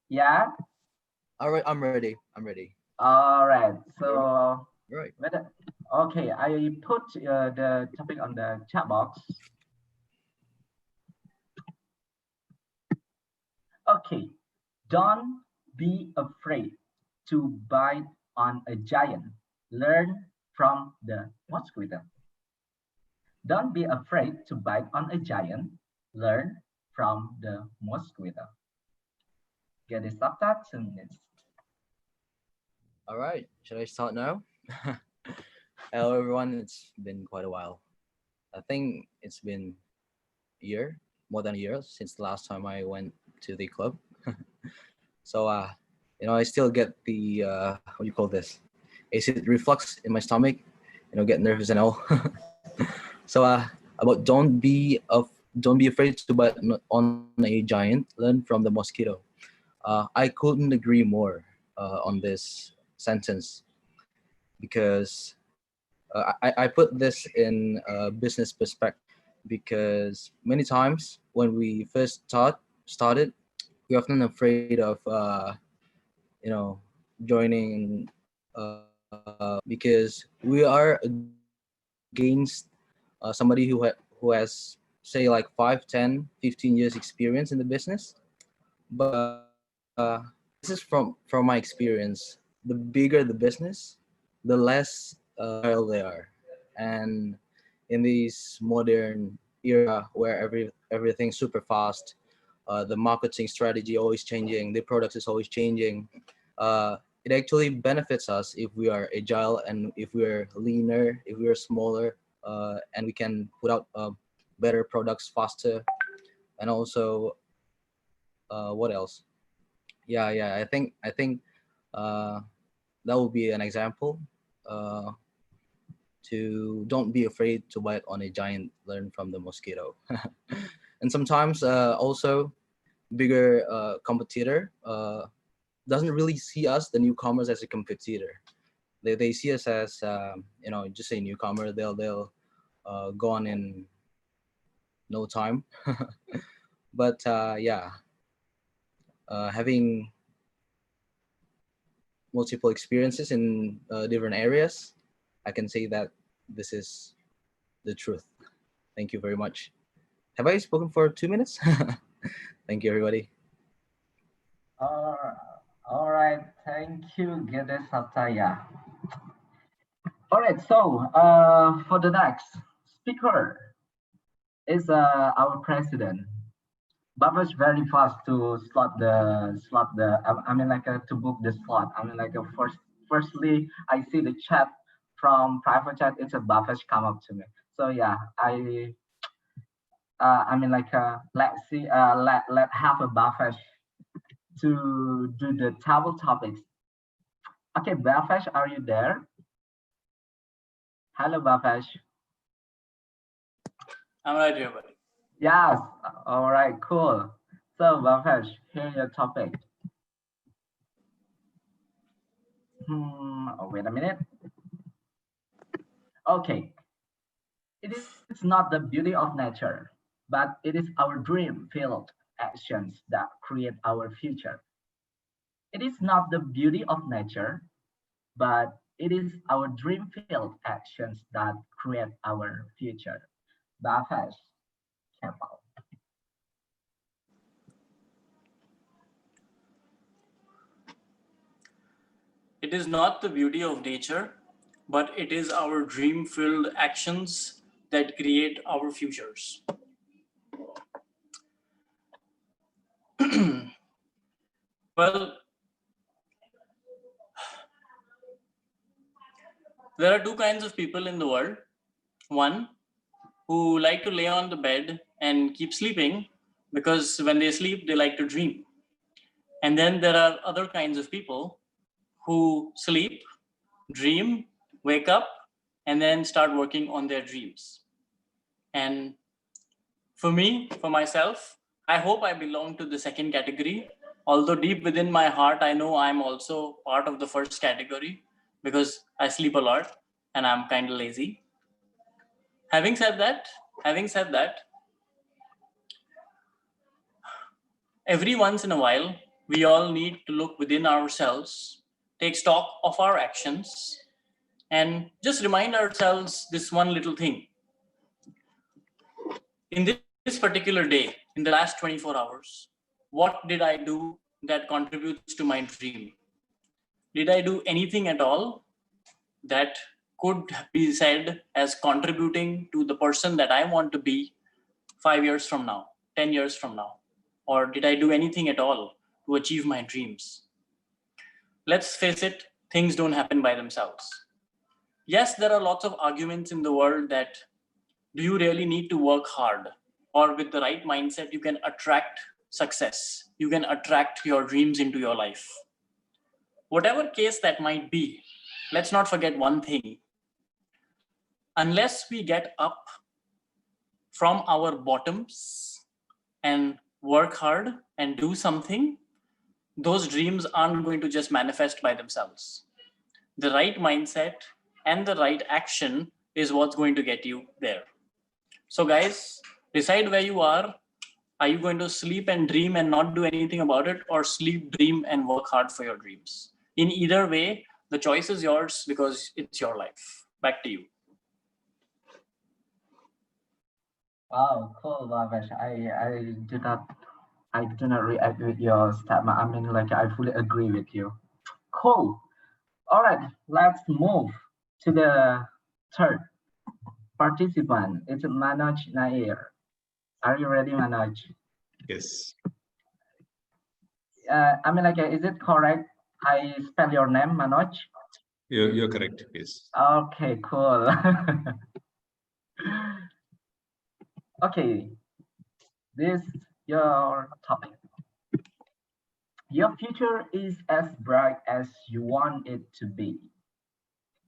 Yeah. All right, I'm ready. I'm ready. All right. So, Right. okay, I put the topic on the chat box. Okay, don't be afraid to bite on a giant. Learn from the mosquito. Don't be afraid to bite on a giant. Learn from the mosquito. Get it after 2 minutes. All right. Should I start now? Hello, everyone. It's been quite a while. I think it's been a year, more than a year since the last time I went to the club. So, I still get the what do you call this? Acid reflux in my stomach. Get nervous and all. So, about don't be afraid to bite on a giant. Learn from the mosquito. I couldn't agree more on this sentence because I put this in a business perspective because many times when we first started, we're often afraid of joining because we are against somebody who has say like 5, 10, 15 years experience in the business. But this is from my experience. The bigger the business, the less agile they are. And in this modern era where everything's super fast, the marketing strategy always changing, the products is always changing. It actually benefits us if we are agile and if we are leaner, if we are smaller, and we can put out better products faster. And also, what else? Yeah. I think that will be an example. To don't be afraid to bite on a giant. Learn from the mosquito. And sometimes also bigger competitor doesn't really see us, the newcomers, as a competitor. They see us as just a newcomer. They'll go on in no time. But having multiple experiences in different areas, I can say that this is the truth. Thank you very much. Have I spoken for 2 minutes? Thank you, everybody. All right. Thank you, Gede Sataya. All right. So for the next speaker is our president. Bava's very fast to to book the slot. Firstly, I see the chat from private chat. It's a Bava's come up to me. So yeah, let's see, let have a Bava's to do the table topics. Okay, Bavash, are you there? Hello, Bavash. I'm right here, buddy. Yes. All right, cool. So, Bavash, here's your topic. Wait a minute. Okay. It is not the beauty of nature, but it is our dream-filled actions that create our future. It is not the beauty of nature, but it is our dream-filled actions that create our future. Bavash, Kemal. It is not the beauty of nature, but it is our dream-filled actions that create our futures. Well, there are two kinds of people in the world. One, who like to lay on the bed and keep sleeping because when they sleep, they like to dream. And then there are other kinds of people who sleep, dream, wake up, and then start working on their dreams. And for me, for myself, I hope I belong to the second category. Although deep within my heart, I know I'm also part of the first category because I sleep a lot and I'm kind of lazy. Having said that, every once in a while, we all need to look within ourselves, take stock of our actions, and just remind ourselves this one little thing. In this particular day, in the last 24 hours, what did I do that contributes to my dream? Did I do anything at all that could be said as contributing to the person that I want to be 5 years from now, 10 years from now? Or did I do anything at all to achieve my dreams? Let's face it, things don't happen by themselves. Yes, there are lots of arguments in the world that do you really need to work hard? Or with the right mindset, you can attract success. You can attract your dreams into your life. Whatever case that might be, let's not forget one thing. Unless we get up from our bottoms and work hard and do something, those dreams aren't going to just manifest by themselves. The right mindset and the right action is what's going to get you there. So guys, decide where you are. Are you going to sleep and dream and not do anything about it, or sleep, dream, and work hard for your dreams? In either way, the choice is yours because it's your life. Back to you. Wow, cool, Bhavesh. I do not react with your statement. I mean, like, I fully agree with you. Cool. All right, let's move to the third participant. It's Manoj Nair. Are you ready, Manoj? Yes. I mean, like, is it correct? I spell your name, Manoj? You're correct. Yes. Okay, cool. Okay, this your topic. Your future is as bright as you want it to be.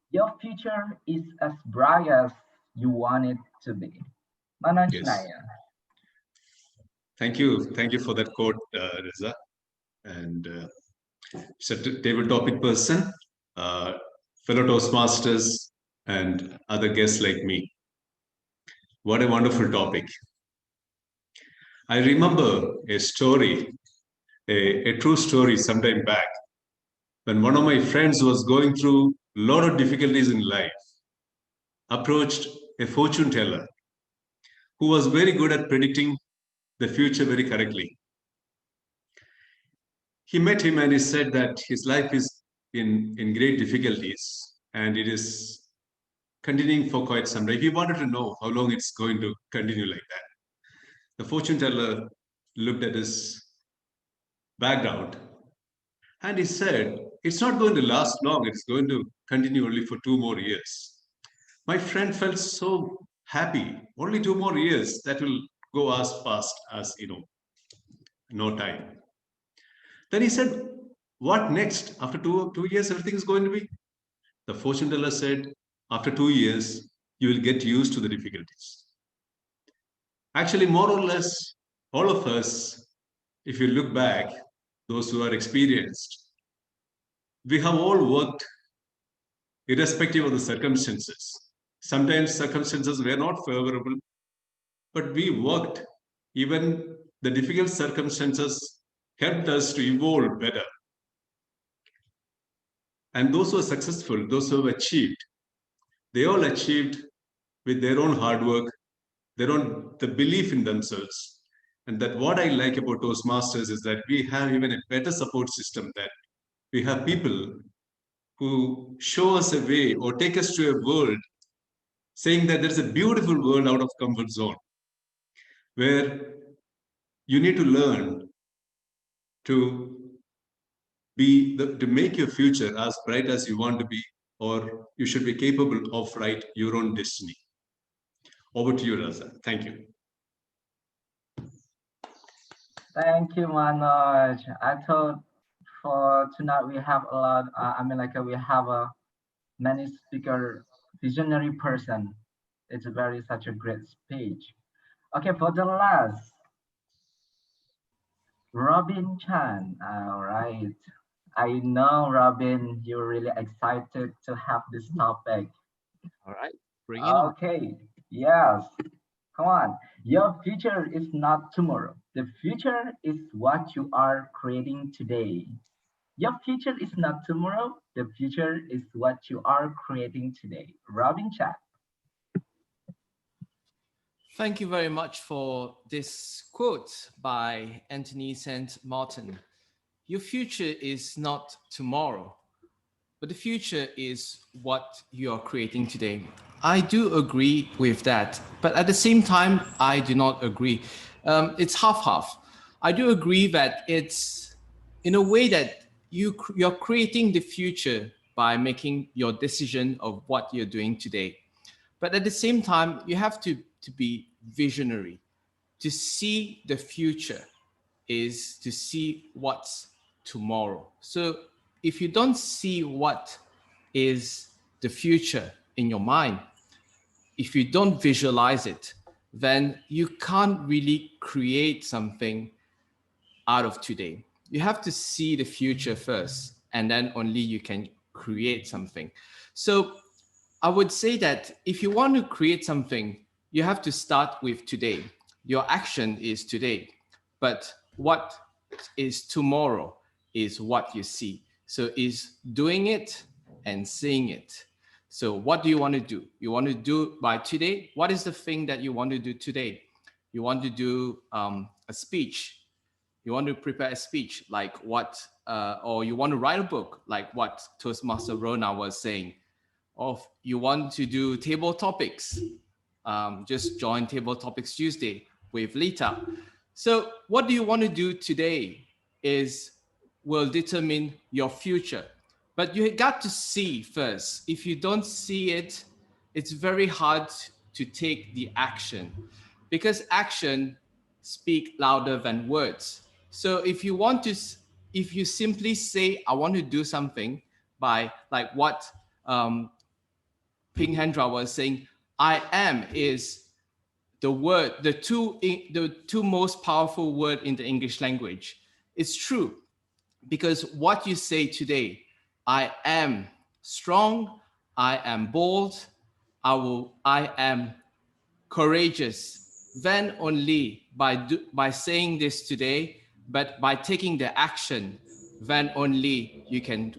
Your future is as bright as you want it to be. Manoj Yes. Nair. Thank you for that quote, Reza. And it's a table topic person, fellow Toastmasters, and other guests like me. What a wonderful topic. I remember a story, a true story sometime back, when one of my friends was going through a lot of difficulties in life, approached a fortune teller who was very good at predicting the future very correctly. He met him and he said that his life is in great difficulties and it is continuing for quite some time. He wanted to know how long it's going to continue like that. The fortune teller looked at his background and he said, it's not going to last long. It's going to continue only for 2 more years. My friend felt so happy. Only 2 more years. That will go as fast as, no time. Then he said, what next? After two years, everything is going to be? The fortune teller said, after 2 years, you will get used to the difficulties. Actually, more or less, all of us, if you look back, those who are experienced, we have all worked irrespective of the circumstances. Sometimes circumstances were not favorable, but we worked. Even the difficult circumstances helped us to evolve better. And those who are successful, those who have achieved, they all achieved with their own hard work, the belief in themselves. And that what I like about Toastmasters is that we have even a better support system, that we have people who show us a way or take us to a world saying that there's a beautiful world out of comfort zone where you need to learn to to make your future as bright as you want to be, or you should be capable of write your own destiny. Over to you, Raza. Thank you. Thank you, Manoj. I thought for tonight we have a lot. We have a many speaker, visionary person. It's such a great speech. Okay, for the last, Robin Chan. All right. I know, Robin, you're really excited to have this topic. All right, bring it on. Okay, yes. Come on. Your future is not tomorrow. The future is what you are creating today. Your future is not tomorrow. The future is what you are creating today. Robin Chan. Thank you very much for this quote by Anthony St. Martin. Your future is not tomorrow, but the future is what you are creating today. I do agree with that, but at the same time, I do not agree. It's half-half. I do agree that it's in a way that you're creating the future by making your decision of what you're doing today. But at the same time, you have to be visionary. To see the future is to see what's tomorrow. So if you don't see what is the future in your mind, if you don't visualize it, then you can't really create something out of today. You have to see the future first, and then only you can create something. So I would say that if you want to create something, you have to start with today. Your action is today, but what is tomorrow is what you see. So is doing it and seeing it. So what do you want to do? You want to do by today? What is the thing that you want to do today? You want to do a speech. You want to prepare a speech like what, or you want to write a book like what Toastmaster Rona was saying. Or you want to do table topics, just join Table Topics Tuesday with Lita. So what do you want to do today will determine your future. But you got to see first. If you don't see it, it's very hard to take the action because action speak louder than words. So if you simply say, I want to do something by like what Ping Hendra was saying, I am is the word, the two most powerful word in the English language. It's true because what you say today, I am strong, I am bold, I am courageous. Then only by saying this today, but by taking the action, then only you can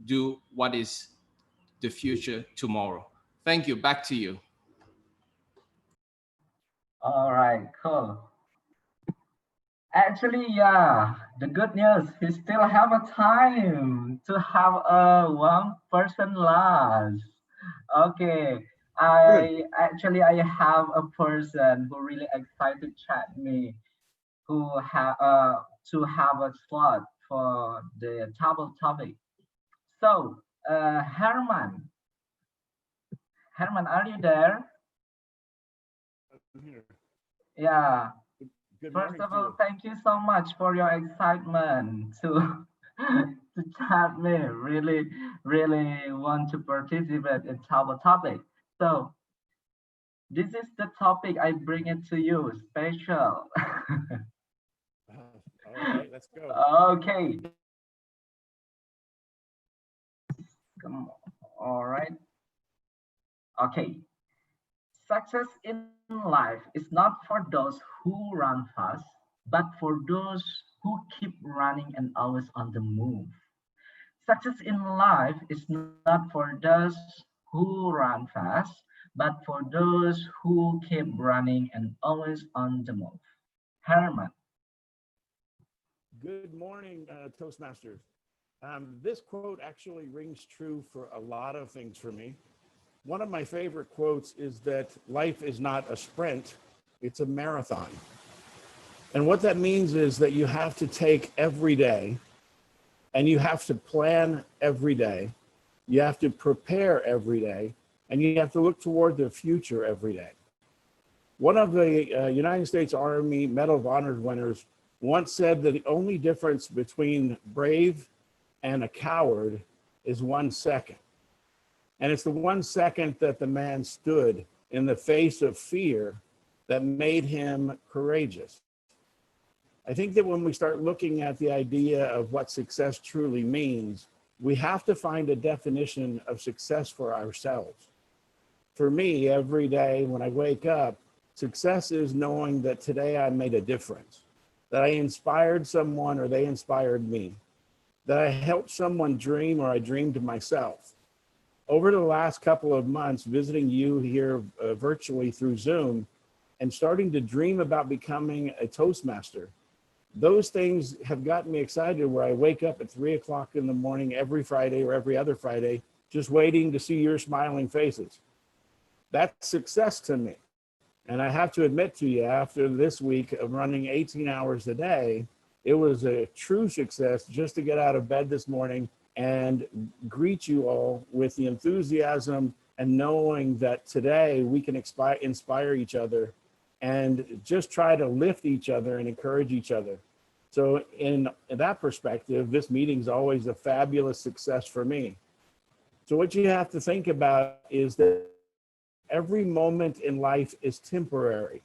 do what is the future tomorrow. Thank you. Back to you. All right, cool. Actually, yeah, the good news, we still have a time to have a one person last. Okay, I have a person who really excited to chat me, who have to have a slot for the table topic. So, Herman, are you there? I'm here. Yeah. Good First morning of to all, you. thank you so much for your excitement to to chat me. Really want to participate in our topic. So this is the topic I bring it to you, special. All right, let's go. Okay. Come on. All right. Okay. Success in life is not for those who run fast, but for those who keep running and always on the move. Success in life is not for those who run fast, but for those who keep running and always on the move. Herman. Good morning, Toastmasters. This quote actually rings true for a lot of things for me. One of my favorite quotes is that life is not a sprint, it's a marathon. And what that means is that you have to take every day and you have to plan every day. You have to prepare every day and you have to look toward the future every day. One of the United States Army Medal of Honor winners once said that the only difference between brave and a coward is 1 second. And it's the 1 second that the man stood in the face of fear that made him courageous. I think that when we start looking at the idea of what success truly means, we have to find a definition of success for ourselves. For me, every day when I wake up, success is knowing that today I made a difference, that I inspired someone or they inspired me, that I helped someone dream or I dreamed myself. Over the last couple of months, visiting you here virtually through Zoom and starting to dream about becoming a Toastmaster, those things have gotten me excited where I wake up at 3 o'clock in the morning every Friday or every other Friday, just waiting to see your smiling faces. That's success to me. And I have to admit to you, after this week of running 18 hours a day, it was a true success just to get out of bed this morning and greet you all with the enthusiasm and knowing that today we can inspire each other and just try to lift each other and encourage each other. So in that perspective, this meeting is always a fabulous success for me. So what you have to think about is that every moment in life is temporary.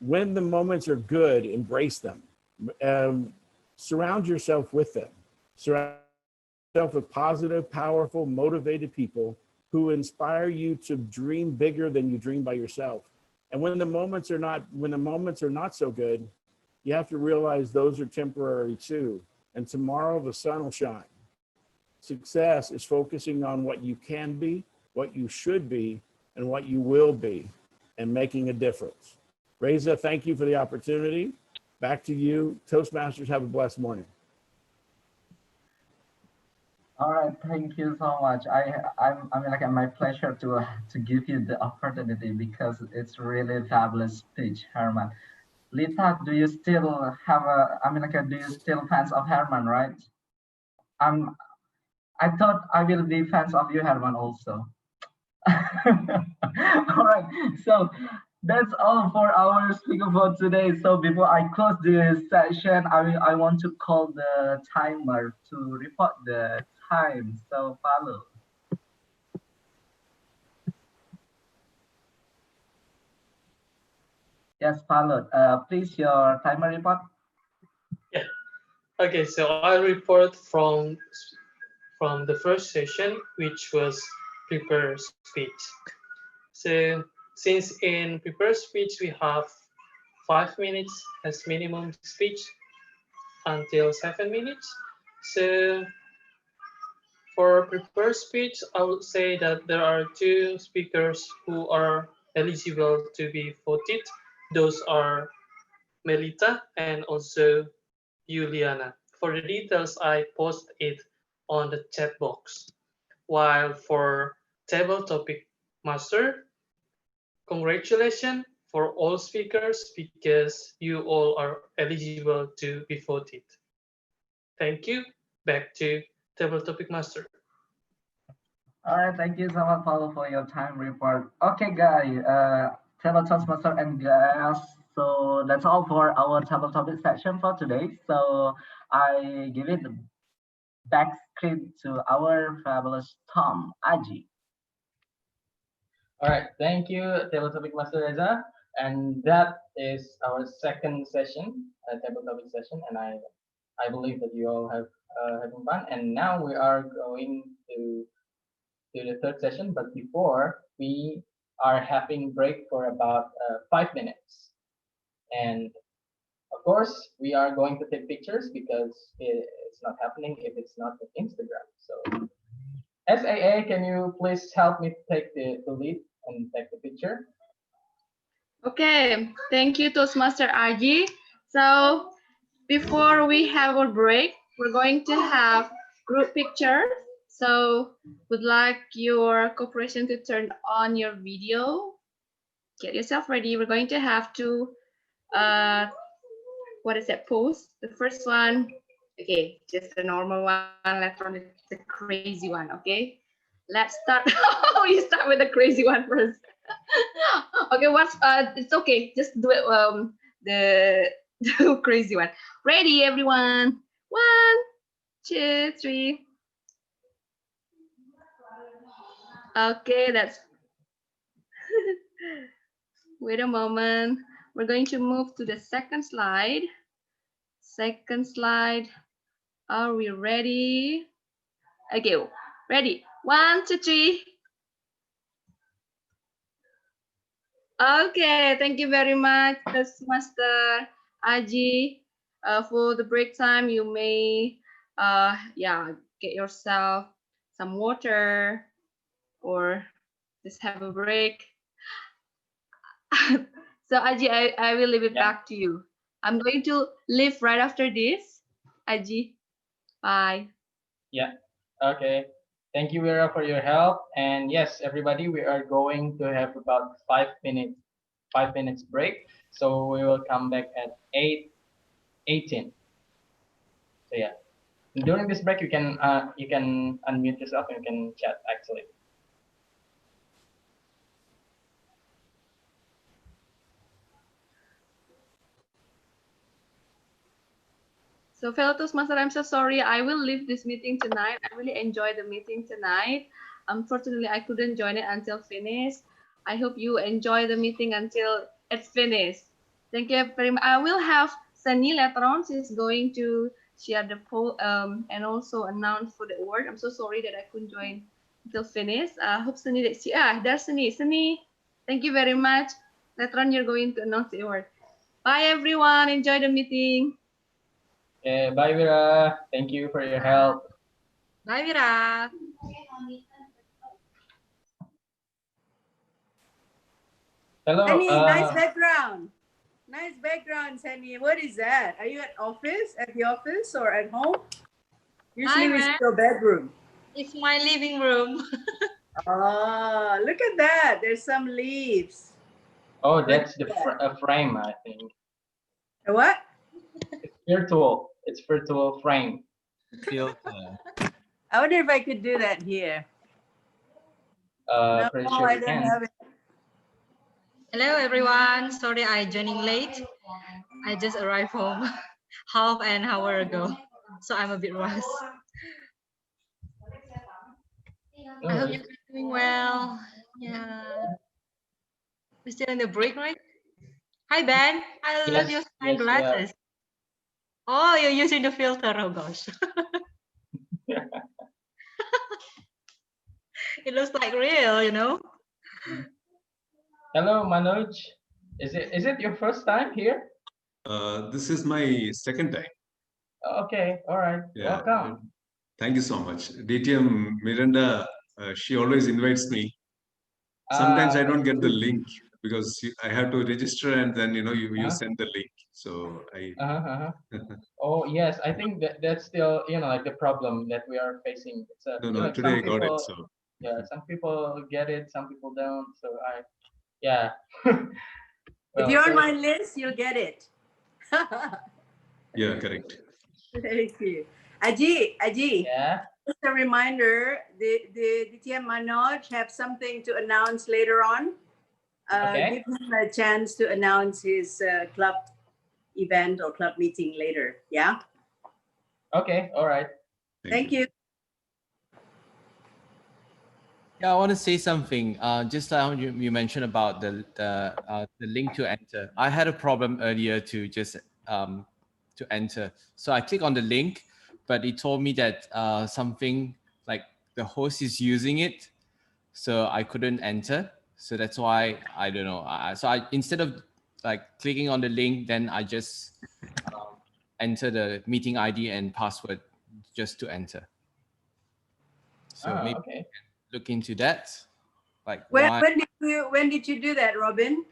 When the moments are good, embrace them. Surround yourself with them. Surround yourself with positive, powerful, motivated people who inspire you to dream bigger than you dream by yourself. And when the moments are not so good, you have to realize those are temporary too. And tomorrow the sun will shine. Success is focusing on what you can be, what you should be, and what you will be, and making a difference. Reza, thank you for the opportunity. Back to you. Toastmasters, have a blessed morning. All right, thank you so much. My pleasure to give you the opportunity because it's really fabulous speech, Herman. Lita, do you still have do you still fans of Herman, right? I thought I will be fans of you, Herman, also. All right, so that's all for our speaker for today. So before I close this session, I want to call the timer to report the time. So follow. Yes, follow. Please your timer report. Yeah. Okay, so I'll report from the first session, which was prepare speech. So since in prepare speech we have 5 minutes as minimum speech until 7 minutes. So for prepare speech, I would say that there are 2 speakers who are eligible to be voted. Those are Melita and also Juliana. For the details, I post it on the chat box. While for table topic master, congratulations for all speakers because you all are eligible to be voted. Thank you. Back to table topic master. All right, thank you so much, Paulo, for your time report. Okay, guys, table Toastmaster and guys. So that's all for our table topic section for today. So I give it back screen to our fabulous Tom Aji. All right, thank you, Table Topic Master Reza. And that is our second session, table topic session, and I believe that you all have having fun. And now we are going to the third session, but before we are having break for about 5 minutes. And of course, we are going to take pictures because it's not happening if it's not on Instagram. So SAA, can you please help me take the lead and take the picture? Okay, thank you, Toastmaster Aji. So before we have our break, we're going to have group pictures. So would like your cooperation to turn on your video. Get yourself ready. We're going to have to, what is that pose? The first one, okay, just a normal one. Let's run the crazy one, okay? Let's start. We start with the crazy one first. Okay, it's okay. Just do it. The crazy one. Ready, everyone? 1, 2, 3. Okay, that's Wait a moment. We're going to move to the second slide. Second slide. Are we ready? Okay, ready. 1, 2, 3. Okay, thank you very much, Master Aji. For the break time, you may, get yourself some water or just have a break. So Aji, I will leave it back to you. I'm going to leave right after this. Aji, bye. Yeah. Okay. Thank you, Vera, for your help. And yes, everybody, we are going to have about 5 minutes break. So we will come back at 8:18. So yeah. During this break, you can unmute yourself and you can chat actually. So fellow Toastmaster, I'm so sorry. I will leave this meeting tonight. I really enjoyed the meeting tonight. Unfortunately, I couldn't join it until finished. I hope you enjoy the meeting until it's finished. Thank you very much. I will have Sunny later on. She's going to share the poll and also announce for the award. I'm so sorry that I couldn't join until finished. I hope Sunny that there's Sunny. Sunny, thank you very much. Later on, you're going to announce the award. Bye everyone. Enjoy the meeting. Bye, Vera. Thank you for your help. Bye, Vera. Hello. Sunny, nice background. Nice background, Sunny. What is that? Are you at the office or at home? Usually we see your bedroom. It's my living room. Oh, look at that. There's some leaves. Oh, that's the frame, I think. A what? It's virtual. It's virtual frame. Filter. I wonder if I could do that here. No, Pretty sure I you don't can. have it. Hello, everyone. Sorry I joining late. I just arrived home half an hour ago, so I'm a bit rushed. I hope you're doing well. Yeah. We're still in the break, right? Hi, Ben. I love your sunglasses. Oh, you're using the filter. Oh, gosh. It looks like real, you know? Hello, Manoj. Is it your first time here? This is my second time. Okay, all right. Yeah. Welcome. Thank you so much. DTM Miranda, she always invites me. Sometimes I don't get the link because I have to register and then you send the link. So I. Oh yes, I think that's still like the problem that we are facing. It's No, like today some I got people, it. So. Yeah, some people get it, some people don't. So yeah. If you're on my list, you'll get it. Yeah, correct. Thank you. Aji. Yeah. Just a reminder, the DTM Manoj have something to announce later on. Okay. Give him a chance to announce his club event or club meeting later. Yeah. Okay. All right. Thank you. Yeah, I want to say something. Just like you mentioned about the link to enter. I had a problem earlier to just to enter. So I click on the link, but it told me that something like the host is using it, so I couldn't enter. So that's why I don't know. So I instead of like clicking on the link, then I just enter the meeting ID and password just to enter. So maybe okay. Look into that. Like when why? did you do that, Robin?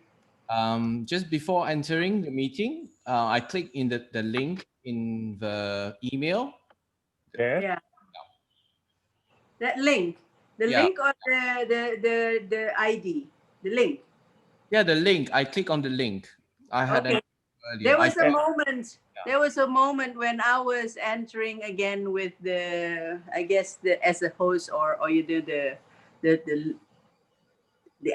Just before entering the meeting, I click in the link in the email. Yeah. That link. The link or the ID? The link. Yeah, the link. I click on the link. I had Okay. earlier. There was a moment. There was a moment when I was entering again with I guess as a host or you do the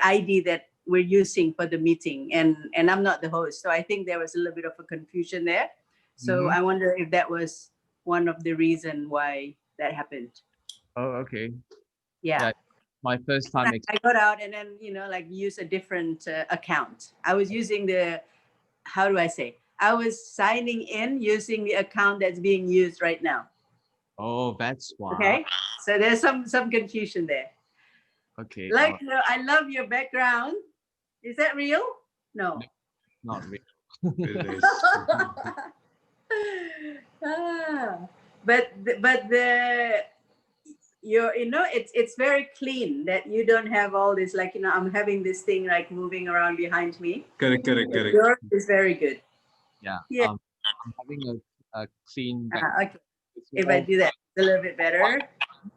ID that we're using for the meeting, and I'm not the host, so I think there was a little bit of a confusion there. So I wonder if that was one of the reason why that happened. Oh, okay. Yeah. my first time. I got out and then, you know, like use a different account. I was using the, how do I say? I was signing in using the account that's being used right now. Oh, that's why. Okay, so there's some confusion there. Okay. Like, I love your background. Is that real? No. Not real. But the you know, it's very clean that you don't have all this, like, you know, I'm having this thing like moving around behind me. Correct. Yours is very good. Yeah. Yeah. I'm having a clean Okay. If I do that a little bit better.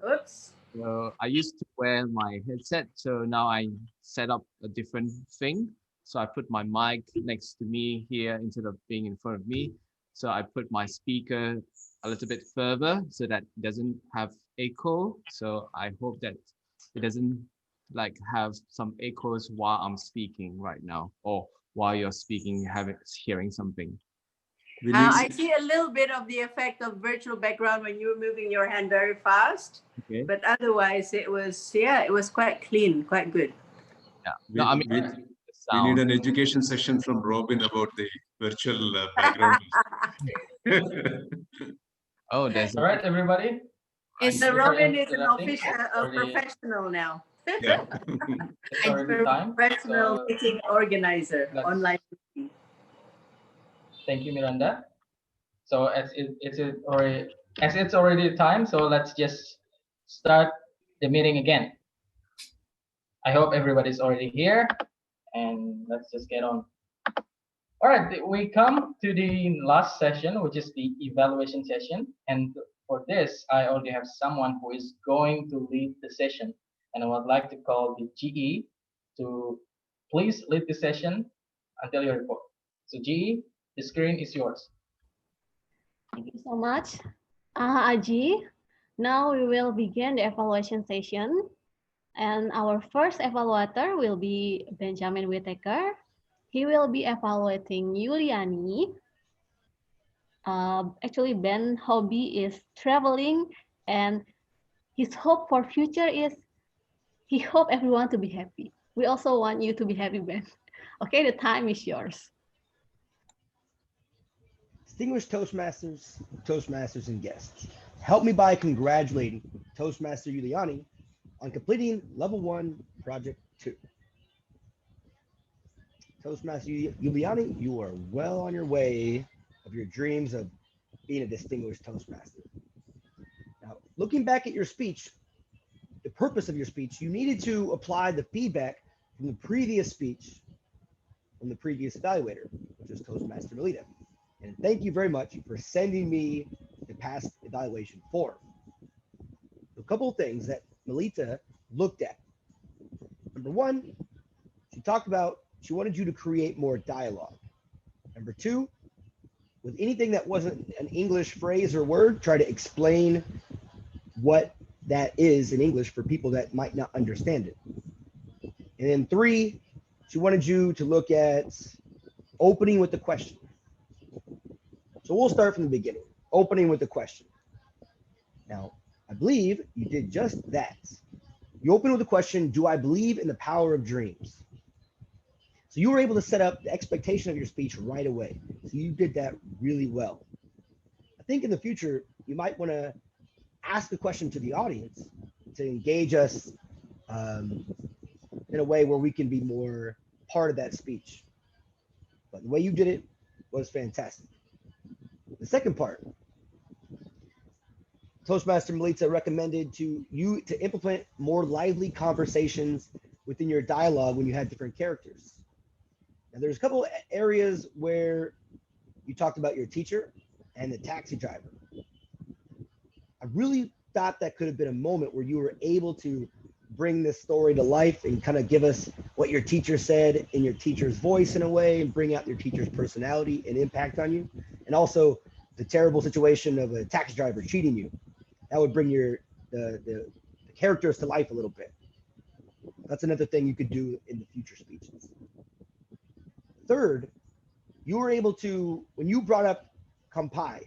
Oops. So I used to wear my headset, so now I set up a different thing. So I put my mic next to me here instead of being in front of me. So I put my speaker a little bit further so that it doesn't have echo. So I hope that it doesn't like have some echoes while I'm speaking right now, or while you're speaking, hearing something. I see a little bit of the effect of virtual background when you were moving your hand very fast. Okay. But otherwise, it was quite clean, quite good. Yeah. No, I mean, we need an education session from Robin about the virtual background. Oh, that's all right, everybody. So Robin is an official, a professional now. Yeah. It's already time. Professional So meeting organizer, online meeting. thank you, Miranda. So as it's already time, so let's just start the meeting again. I hope everybody's already here, and let's just get on. All right, we come to the last session, which is the evaluation session. And for this, I already have someone who is going to lead the session. And I would like to call the GE to please lead the session until your report. So GE, the screen is yours. Thank you so much, Aji. Now we will begin the evaluation session. And our first evaluator will be Benjamin Whitaker. He will be evaluating Yuliani. Actually, Ben's hobby is traveling, and his hope for future is he hope everyone to be happy. We also want you to be happy, Ben. Okay, the time is yours. Distinguished Toastmasters, and guests, help me by congratulating Toastmaster Yuliani on completing Level 1, Project 2. Toastmaster Yuliani, you are well on your way of your dreams of being a distinguished Toastmaster. Now, looking back at your speech, the purpose of your speech, you needed to apply the feedback from the previous speech from the previous evaluator, which was Toastmaster Melita. And thank you very much for sending me the past evaluation form. A couple of things that Melita looked at. Number one, she talked about she wanted you to create more dialogue. Number two, with anything that wasn't an English phrase or word, try to explain what that is in English for people that might not understand it. And then three, she wanted you to look at opening with the question. So we'll start from the beginning, opening with the question. Now, I believe you did just that. You open with the question, do I believe in the power of dreams? So you were able to set up the expectation of your speech right away. So you did that really well. I think in the future, you might want to ask a question to the audience to engage us in a way where we can be more part of that speech. But the way you did it was fantastic. The second part, Toastmaster Melita recommended to you to implement more lively conversations within your dialogue when you had different characters. Now, there's a couple areas where you talked about your teacher and the taxi driver. I really thought that could have been a moment where you were able to bring this story to life and kind of give us what your teacher said in your teacher's voice in a way, and bring out your teacher's personality and impact on you. And also the terrible situation of a taxi driver cheating you. That would bring the characters to life a little bit. That's another thing you could do in the future speeches. Third, you were able to, when you brought up kampai,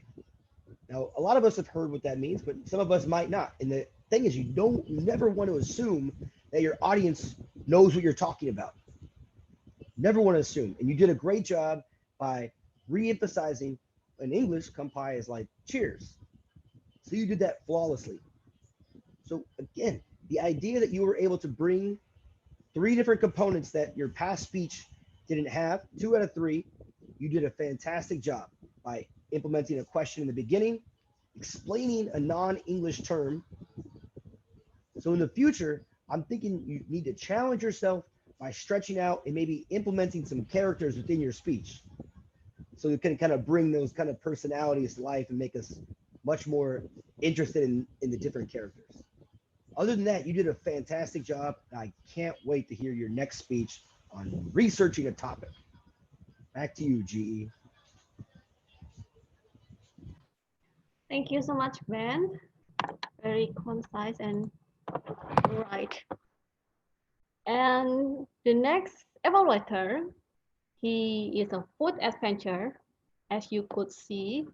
now a lot of us have heard what that means, but some of us might not. And the thing is, you never want to assume that your audience knows what you're talking about. Never want to assume. And you did a great job by re-emphasizing in English, kampai is like cheers. So you did that flawlessly. So again, the idea that you were able to bring 3 different components that your past speech didn't have, 2 out of 3, you did a fantastic job by implementing a question in the beginning, explaining a non-English term. So in the future, I'm thinking you need to challenge yourself by stretching out and maybe implementing some characters within your speech. So you can kind of bring those kind of personalities to life and make us much more interested in the different characters. Other than that, you did a fantastic job. I can't wait to hear your next speech on researching a topic. Back to you, GE. Thank you so much, Ben. Very concise and right. And the next evaluator, he is a food adventurer, as you could see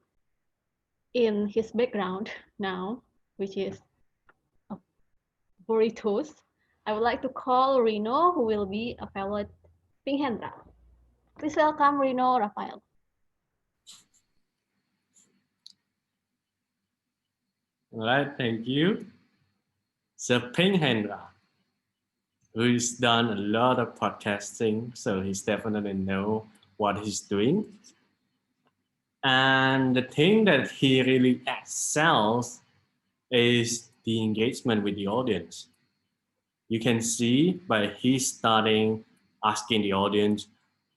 in his background now, which is a burritos. I would like to call Rino, who will be evaluating Hendra. Please welcome Rino Rafael. All right, thank you. So Hendra, who's done a lot of podcasting, so he's definitely know what he's doing. And the thing that he really excels is the engagement with the audience. You can see by his starting asking the audience,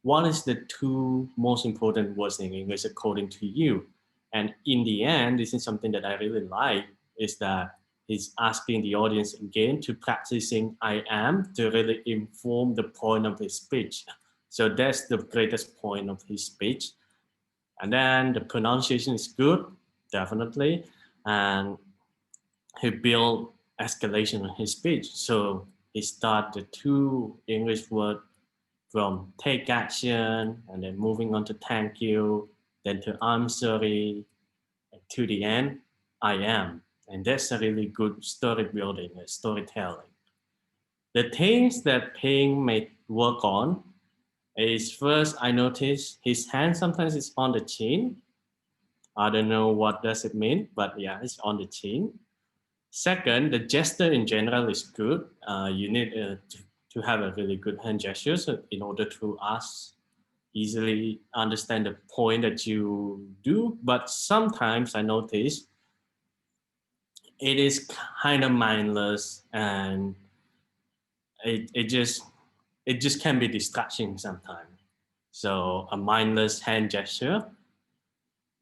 what is the 2 most important words in English according to you? And in the end, this is something that I really like, is that he's asking the audience again to practicing I am to really inform the point of his speech. So that's the greatest point of his speech. And then the pronunciation is good, definitely. And he built escalation in his speech. So he started the 2 English words from take action, and then moving on to thank you, then to I'm sorry, and to the end, I am. And that's a really good story building, storytelling. The things that Ping may work on is, first, I noticed his hand sometimes is on the chin. I don't know what does it mean, but yeah, it's on the chin. Second, the gesture in general is good. You need to have a really good hand gesture in order to easily understand the point that you do. But sometimes I notice it is kind of mindless, and it just can be distraction sometimes. So a mindless hand gesture.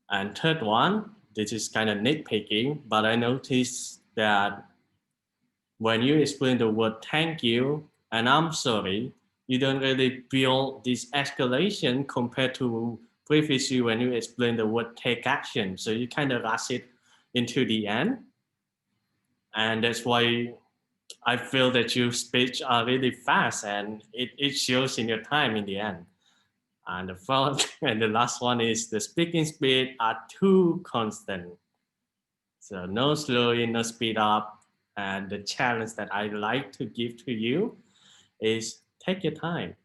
And third one, this is kind of nitpicking, but I noticed that when you explain the word thank you and I'm sorry, you don't really build this escalation compared to previously when you explain the word take action. So you kind of rush it into the end. And that's why I feel that your speech are really fast, and it shows in your time in the end. And the fourth and the last one is the speaking speed are too constant. So no slowing, no speed up. And the challenge that I like to give to you is take your time.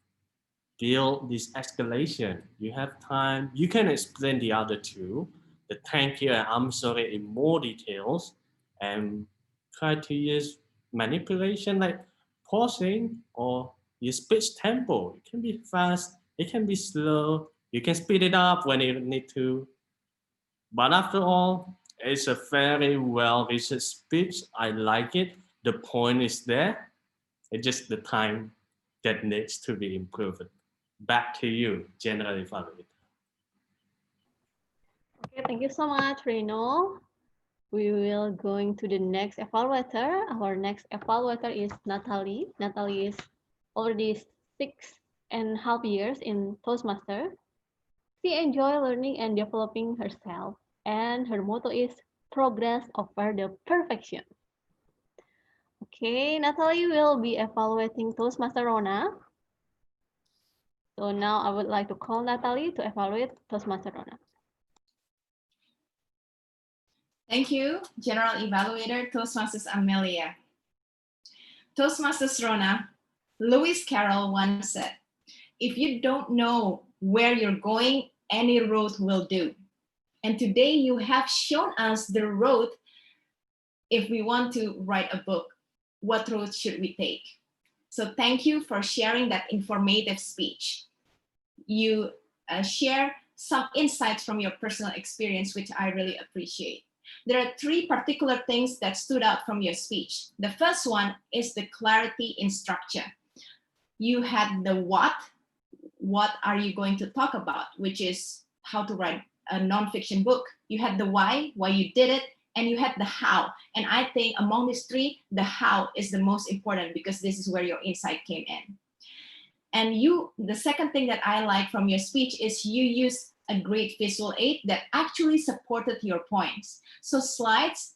Build this escalation. You have time. You can explain the other 2, the thank you and I'm sorry, in more details, and try to use manipulation like pausing or your speech tempo. It can be fast, it can be slow. You can speed it up when you need to. But after all, it's a very well-researched speech. I like it. The point is there. It's just the time that needs to be improved. Back to you, General Evaluator. Okay, thank you so much, Reno. We will going to the next evaluator. Our next evaluator is Natalie. Natalie is already 6.5 years in Toastmaster. She enjoys learning and developing herself, and her motto is progress over the perfection. Okay, Natalie will be evaluating Toastmaster Rona. So now I would like to call Natalie to evaluate Toastmaster Rona. Thank you, General Evaluator Toastmasters Amelia. Toastmasters Rona, Lewis Carroll once said, if you don't know where you're going, any road will do. And today you have shown us the road. If we want to write a book, what road should we take? So thank you for sharing that informative speech. You share some insights from your personal experience, which I really appreciate. There are three particular things that stood out from your speech. The first one is the clarity in structure. You had the what are you going to talk about, which is how to write a nonfiction book. You had the why you did it, and you had the how. And I think among these three, the how is the most important because this is where your insight came in. And the second thing that I like from your speech is you used a great visual aid that actually supported your points. So slides,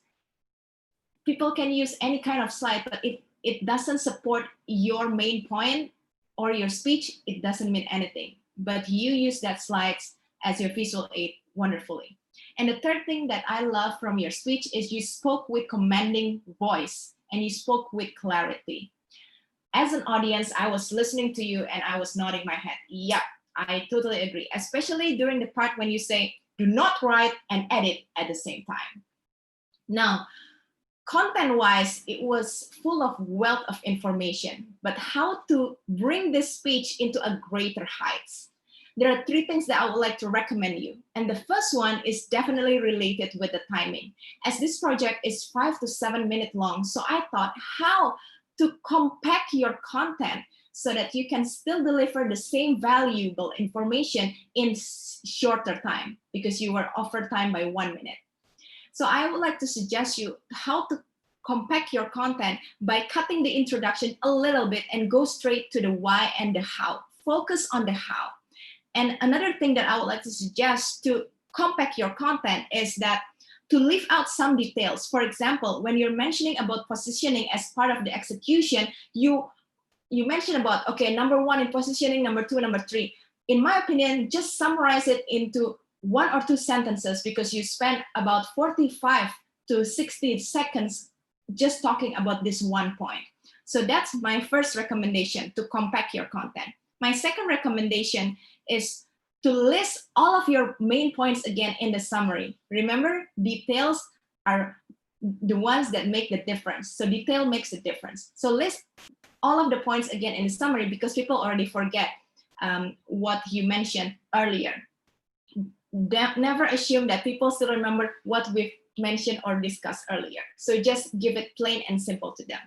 people can use any kind of slide, but if it doesn't support your main point or your speech, it doesn't mean anything. But you use that slides as your visual aid wonderfully. And the third thing that I love from your speech is you spoke with commanding voice and you spoke with clarity. As an audience, I was listening to you and I was nodding my head. Yeah, I totally agree, especially during the part when you say, do not write and edit at the same time. Now, content-wise, it was full of wealth of information, but how to bring this speech into a greater heights? There are three things that I would like to recommend you. And the first one is definitely related with the timing. As this project is 5 to 7 minutes long, so I thought how to compact your content so that you can still deliver the same valuable information in shorter time because you were offered time by 1 minute. So I would like to suggest you how to compact your content by cutting the introduction a little bit and go straight to the why and the how. Focus on the how. And another thing that I would like to suggest to compact your content is that to leave out some details. For example, when you're mentioning about positioning as part of the execution, you mentioned about, okay, number 1 in positioning, number 2, number 3. In my opinion, just summarize it into 1 or 2 sentences because you spent about 45 to 60 seconds just talking about this one point. So that's my first recommendation, to compact your content. My second recommendation is to list all of your main points again in the summary. Remember, details are the ones that make the difference. So detail makes a difference. So list all of the points again in the summary because people already forget what you mentioned earlier. Never assume that people still remember what we've mentioned or discussed earlier. So just give it plain and simple to them.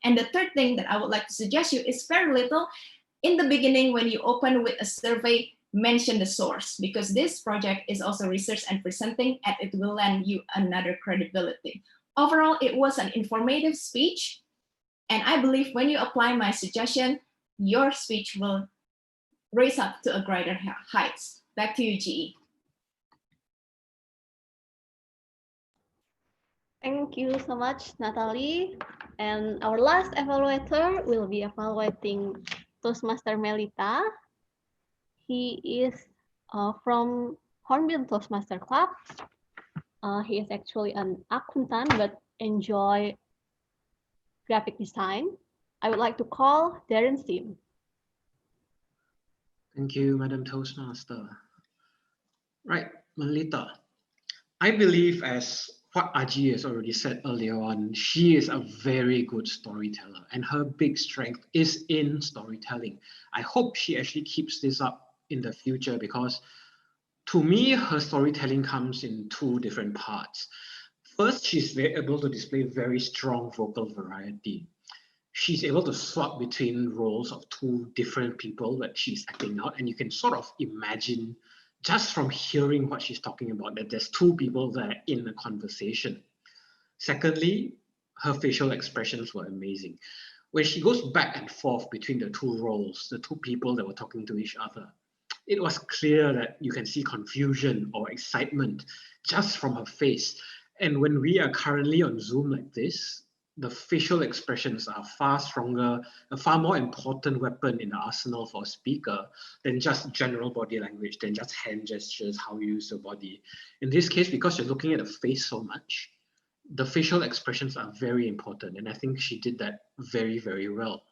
And the third thing that I would like to suggest you is very little. In the beginning, when you open with a survey, mention the source because this project is also research and presenting and it will lend you another credibility. Overall, it was an informative speech. And I believe when you apply my suggestion, your speech will raise up to a greater heights. Back to you, GE. Thank you so much, Natalie. And our last evaluator will be evaluating Toastmaster Melita. He is from Hornbill Toastmaster Club. He is actually an accountant, but enjoy graphic design. I would like to call Darren Sim. Thank you, Madam Toastmaster. Right, Melita. I believe as what Aji has already said earlier on, she is a very good storyteller and her big strength is in storytelling. I hope she actually keeps this up in the future because to me, her storytelling comes in 2 different parts. First, she's able to display very strong vocal variety. She's able to swap between roles of 2 different people that she's acting out, and you can sort of imagine just from hearing what she's talking about that there's 2 people there in a conversation. Secondly, her facial expressions were amazing. When she goes back and forth between the 2 roles, the 2 people that were talking to each other, it was clear that you can see confusion or excitement just from her face. And when we are currently on Zoom like this, the facial expressions are far stronger, a far more important weapon in the arsenal for a speaker than just general body language, than just hand gestures, how you use your body. In this case, because you're looking at the face so much, the facial expressions are very important, and I think she did that very, very well.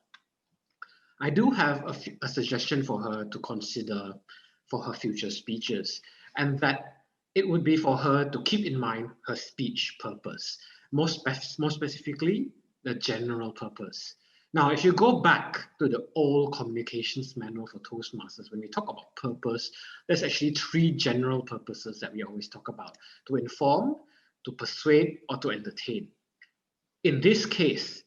I do have a suggestion for her to consider for her future speeches, and that it would be for her to keep in mind her speech purpose, more specifically, the general purpose. Now, if you go back to the old communications manual for Toastmasters, when we talk about purpose, there's actually 3 general purposes that we always talk about: to inform, to persuade, or to entertain. In this case,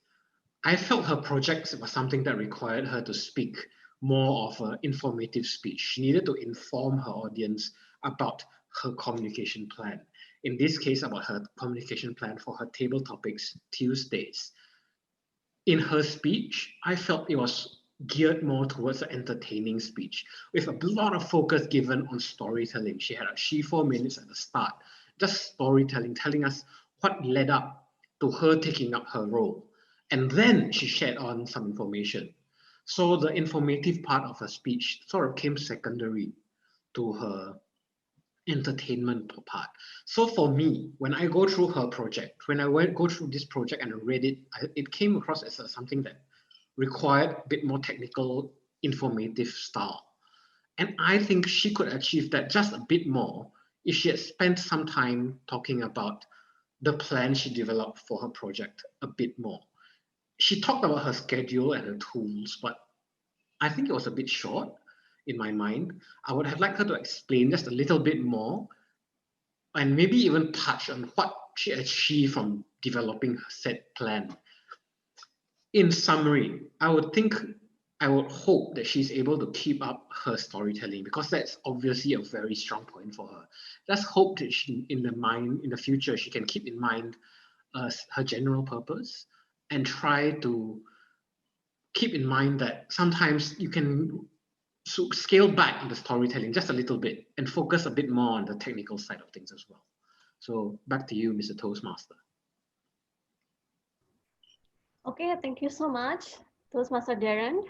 I felt her project was something that required her to speak more of an informative speech. She needed to inform her audience about her communication plan. In this case, about her communication plan for her Table Topics Tuesdays. In her speech, I felt it was geared more towards an entertaining speech, with a lot of focus given on storytelling. She had 4 minutes at the start, just storytelling, telling us what led up to her taking up her role. And then she shared on some information. So the informative part of her speech sort of came secondary to her entertainment part. So for me, when I go through her project, when I go through this project and I read it, it came across as something that required a bit more technical, informative style. And I think she could achieve that just a bit more if she had spent some time talking about the plan she developed for her project a bit more. She talked about her schedule and her tools, but I think it was a bit short in my mind. I would have liked her to explain just a little bit more and maybe even touch on what she achieved from developing her set plan. In summary, I would hope that she's able to keep up her storytelling, because that's obviously a very strong point for her. Let's hope that in the future, she can keep in mind her general purpose and try to keep in mind that sometimes you can scale back on the storytelling just a little bit and focus a bit more on the technical side of things as well. So back to you, Mr. Toastmaster. Okay, thank you so much, Toastmaster Darren.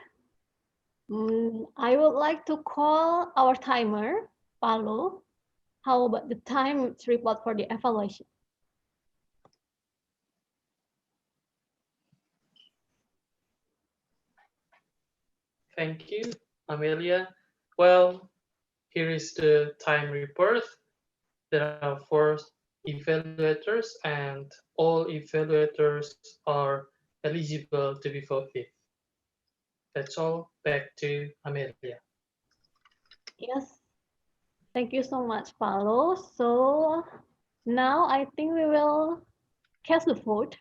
I would like to call our timer, Paulo. How about the time report for the evaluation? Thank you, Amelia. Well, here is the time report. There are 4 evaluators, and all evaluators are eligible to be voted. That's all. Back to Amelia. Yes, thank you so much, Paulo. So now I think we will cast the vote.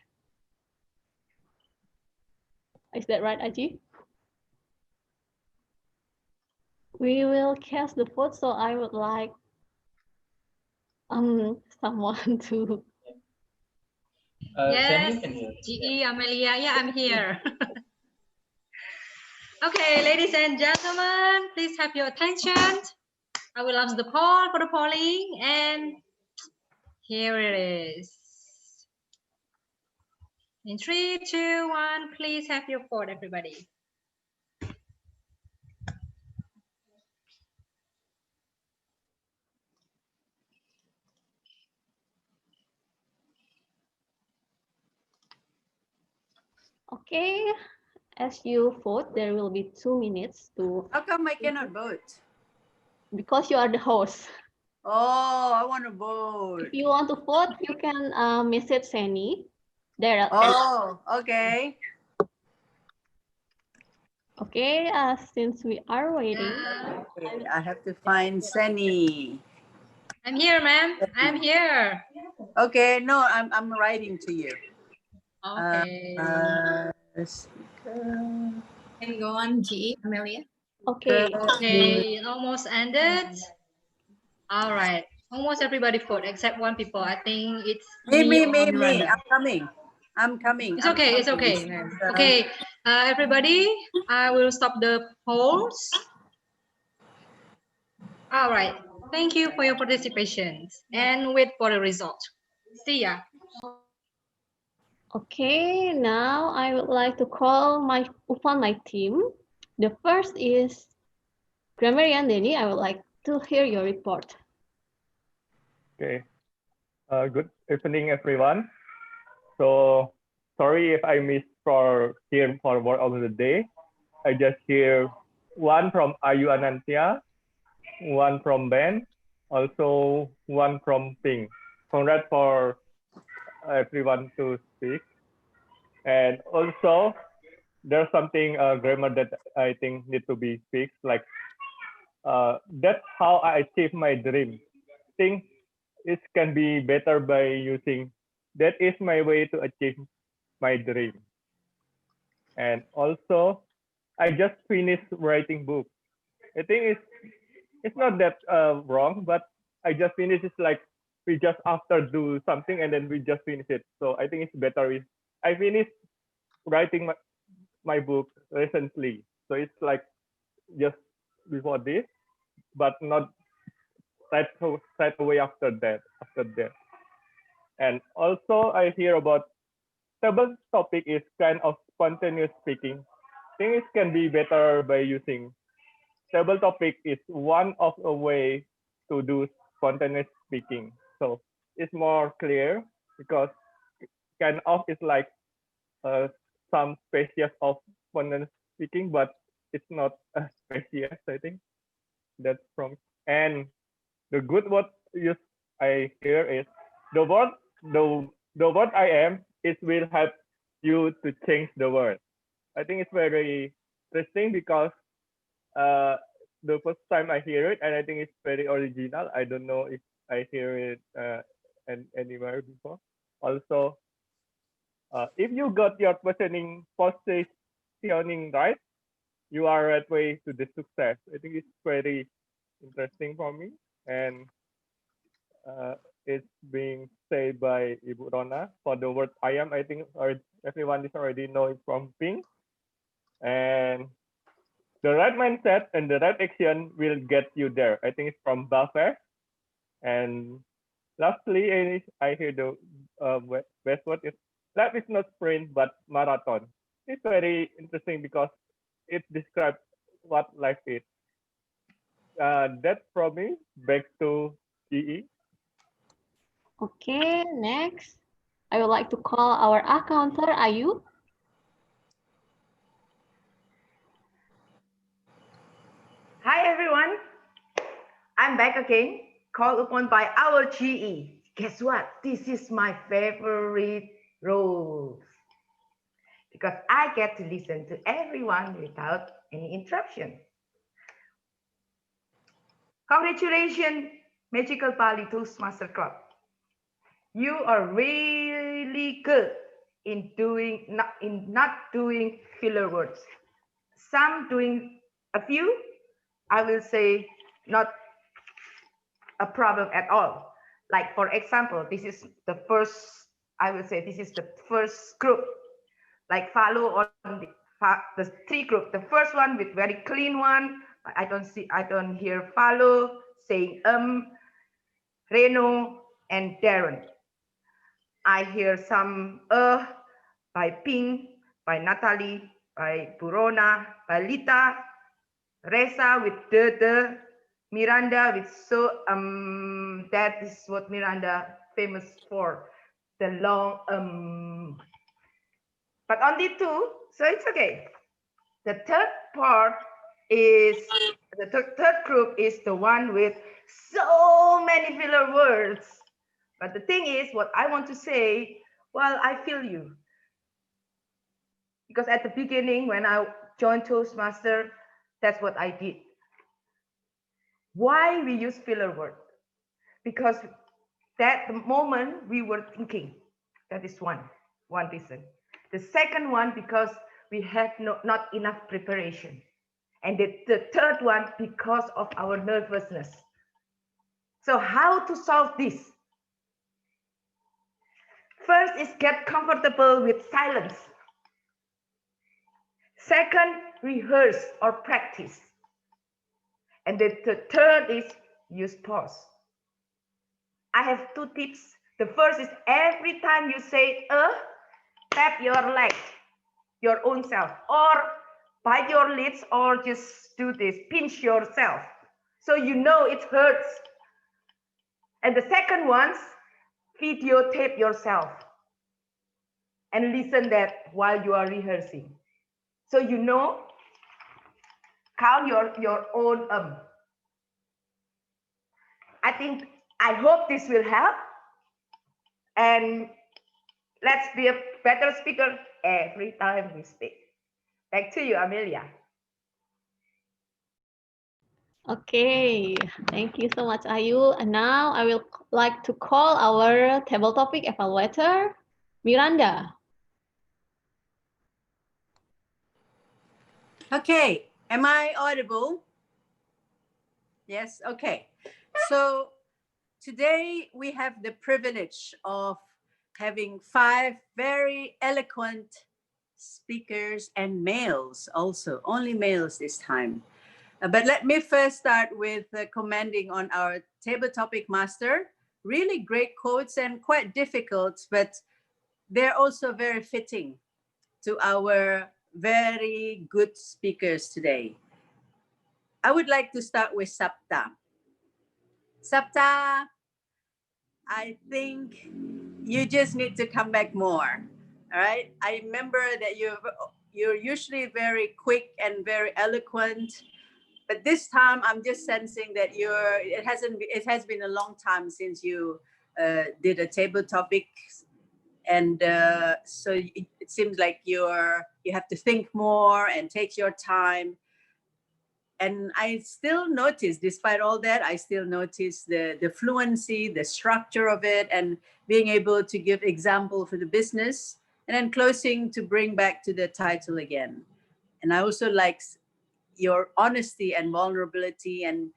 Is that right, Aji? We will cast the vote, so I would like someone to. Yes, GE, Amelia, yeah, I'm here. Okay, ladies and gentlemen, please have your attention. I will launch the poll for the polling, and here it is. In 3, 2, 1, please have your vote, everybody. Okay, as you vote, there will be 2 minutes to. How come I cannot vote? Because you are the host. Oh, I want to vote. If you want to vote, you can message Sani. There. Oh, okay. Okay, since we are waiting. Okay, I have to find Sani. I'm here, ma'am. I'm here. Okay, no, I'm writing to you. Okay. Can go on, GE, Amelia. Okay. Okay, it almost ended. All right. Almost everybody vote except 1 people. I think it's Me. Miranda. I'm coming. It's okay. It's okay, ma'am. Okay, everybody, I will stop the polls. All right. Thank you for your participation and wait for the result. See ya. Okay, now I would like to call upon my team. The first is Grammarian Denny. I would like to hear your report. Okay. Good evening, everyone. So sorry if I missed for here for word of the day. I just hear one from Ayu Anantia, one from Ben, also one from Ping. Congrats for everyone to speak. And also there's something grammar that I think need to be fixed. Like that's how I achieve my dream. Think it can be better by using that is my way to achieve my dream. And also I just finished writing book. I think it's not that wrong, but I just finished. It's like we just after do something and then we just finish it. So I think it's better if I finished writing my book recently. So it's like just before this, but not right away after that. And also I hear about table topic is kind of spontaneous speaking. Things can be better by using table topic is one of a way to do spontaneous speaking. So it's more clear because kind of is like some species of spontaneous speaking, but it's not a species, I think. That's from, and the good word use I hear is the word the word I am, it will help you to change the word. I think it's very interesting because the first time I hear it, and I think it's very original. I don't know if I hear it anywhere before. Also, if you got your positioning right, you are right way to the success. I think it's very interesting for me, and it's being said by Ibu Rona. For the word I am, I think everyone is already know it from Ping, and the right mindset and the right action will get you there. I think it's from Buffett. And lastly, I hear the best word is life is not sprint but marathon. It's very interesting because it describes what life is. That's from me. Back to GE. Okay, next. I would like to call our counselor, Ayu. Hi everyone, I'm back again, called upon by our GE. Guess what? This is my favorite role because I get to listen to everyone without any interruption. Congratulations, Magical Bali Toastmaster Club. You are really good in not doing filler words. Some doing a few, I will say not a problem at all. Like for example, this is the first, I will say this is the first group, like follow on the three group. The first one with very clean one, I don't hear follow saying Reno and Darren. I hear some by Ping, by Natalie, by Burona, by Lita, Reza with the Miranda with so that is what Miranda famous for, the long but only two, so it's okay. The third part is the third group is the one with so many filler words. But the thing is, what I want to say, well, I feel you. Because at the beginning, when I joined Toastmaster, that's what I did. Why we use filler word? Because that moment we were thinking. That is one reason. The second one, because we had not enough preparation. And the third one, because of our nervousness. So how to solve this? First is get comfortable with silence. Second, rehearse or practice. And the third is use pause. I have two tips. The first is every time you say tap your leg, your own self, or bite your lips, or just do this, pinch yourself. So you know it hurts. And the second one, videotape yourself. and listen that while you are rehearsing. So you know, count your own I hope this will help, and let's be a better speaker every time we speak. Back to you, Amelia. Okay, thank you so much, Ayu. And now I will like to call our table topic evaluator, Miranda. Okay, am I audible? Yes, okay. So today we have the privilege of having 5 very eloquent speakers and males also, only males this time. But let me first start with commenting on our table topic master. Really great quotes and quite difficult, but they're also very fitting to our very good speakers today. I would like to start with Sapta. Sapta, I think you just need to come back more. All right. I remember that you're usually very quick and very eloquent, but this time I'm just sensing that it has been a long time since you did a table topic, and so it seems like you have to think more and take your time. And I still notice, despite all that, I still notice the fluency, the structure of it, and being able to give example for the business, and then closing to bring back to the title again. And I also like your honesty and vulnerability, and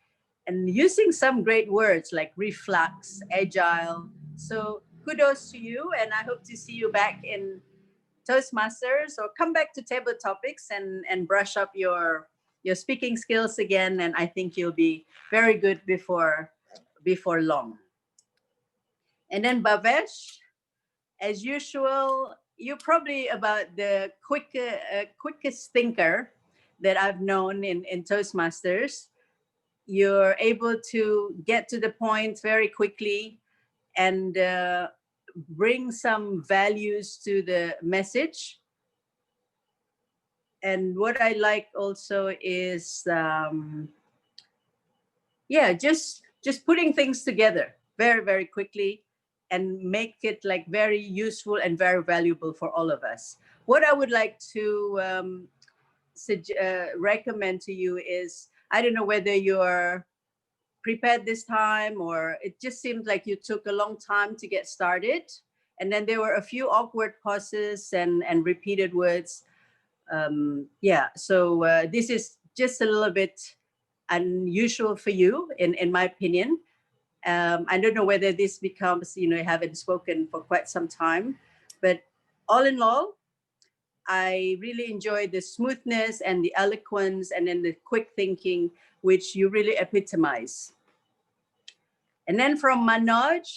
using some great words like reflux, agile. So kudos to you, and I hope to see you back in Toastmasters, or come back to table topics and brush up your speaking skills again. And I think you'll be very good before long. And then Bhavesh, as usual, you're probably about the quickest thinker that I've known in Toastmasters. You're able to get to the point very quickly and bring some values to the message. And what I like also is, just putting things together very, very quickly and make it like very useful and very valuable for all of us. What I would like to recommend to you is, I don't know whether you're prepared this time, or it just seems like you took a long time to get started. And then there were a few awkward pauses and repeated words. So this is just a little bit unusual for you, in my opinion. I don't know whether this becomes, you haven't spoken for quite some time, but all in all, I really enjoyed the smoothness and the eloquence and then the quick thinking, which you really epitomize. And then from Manoj,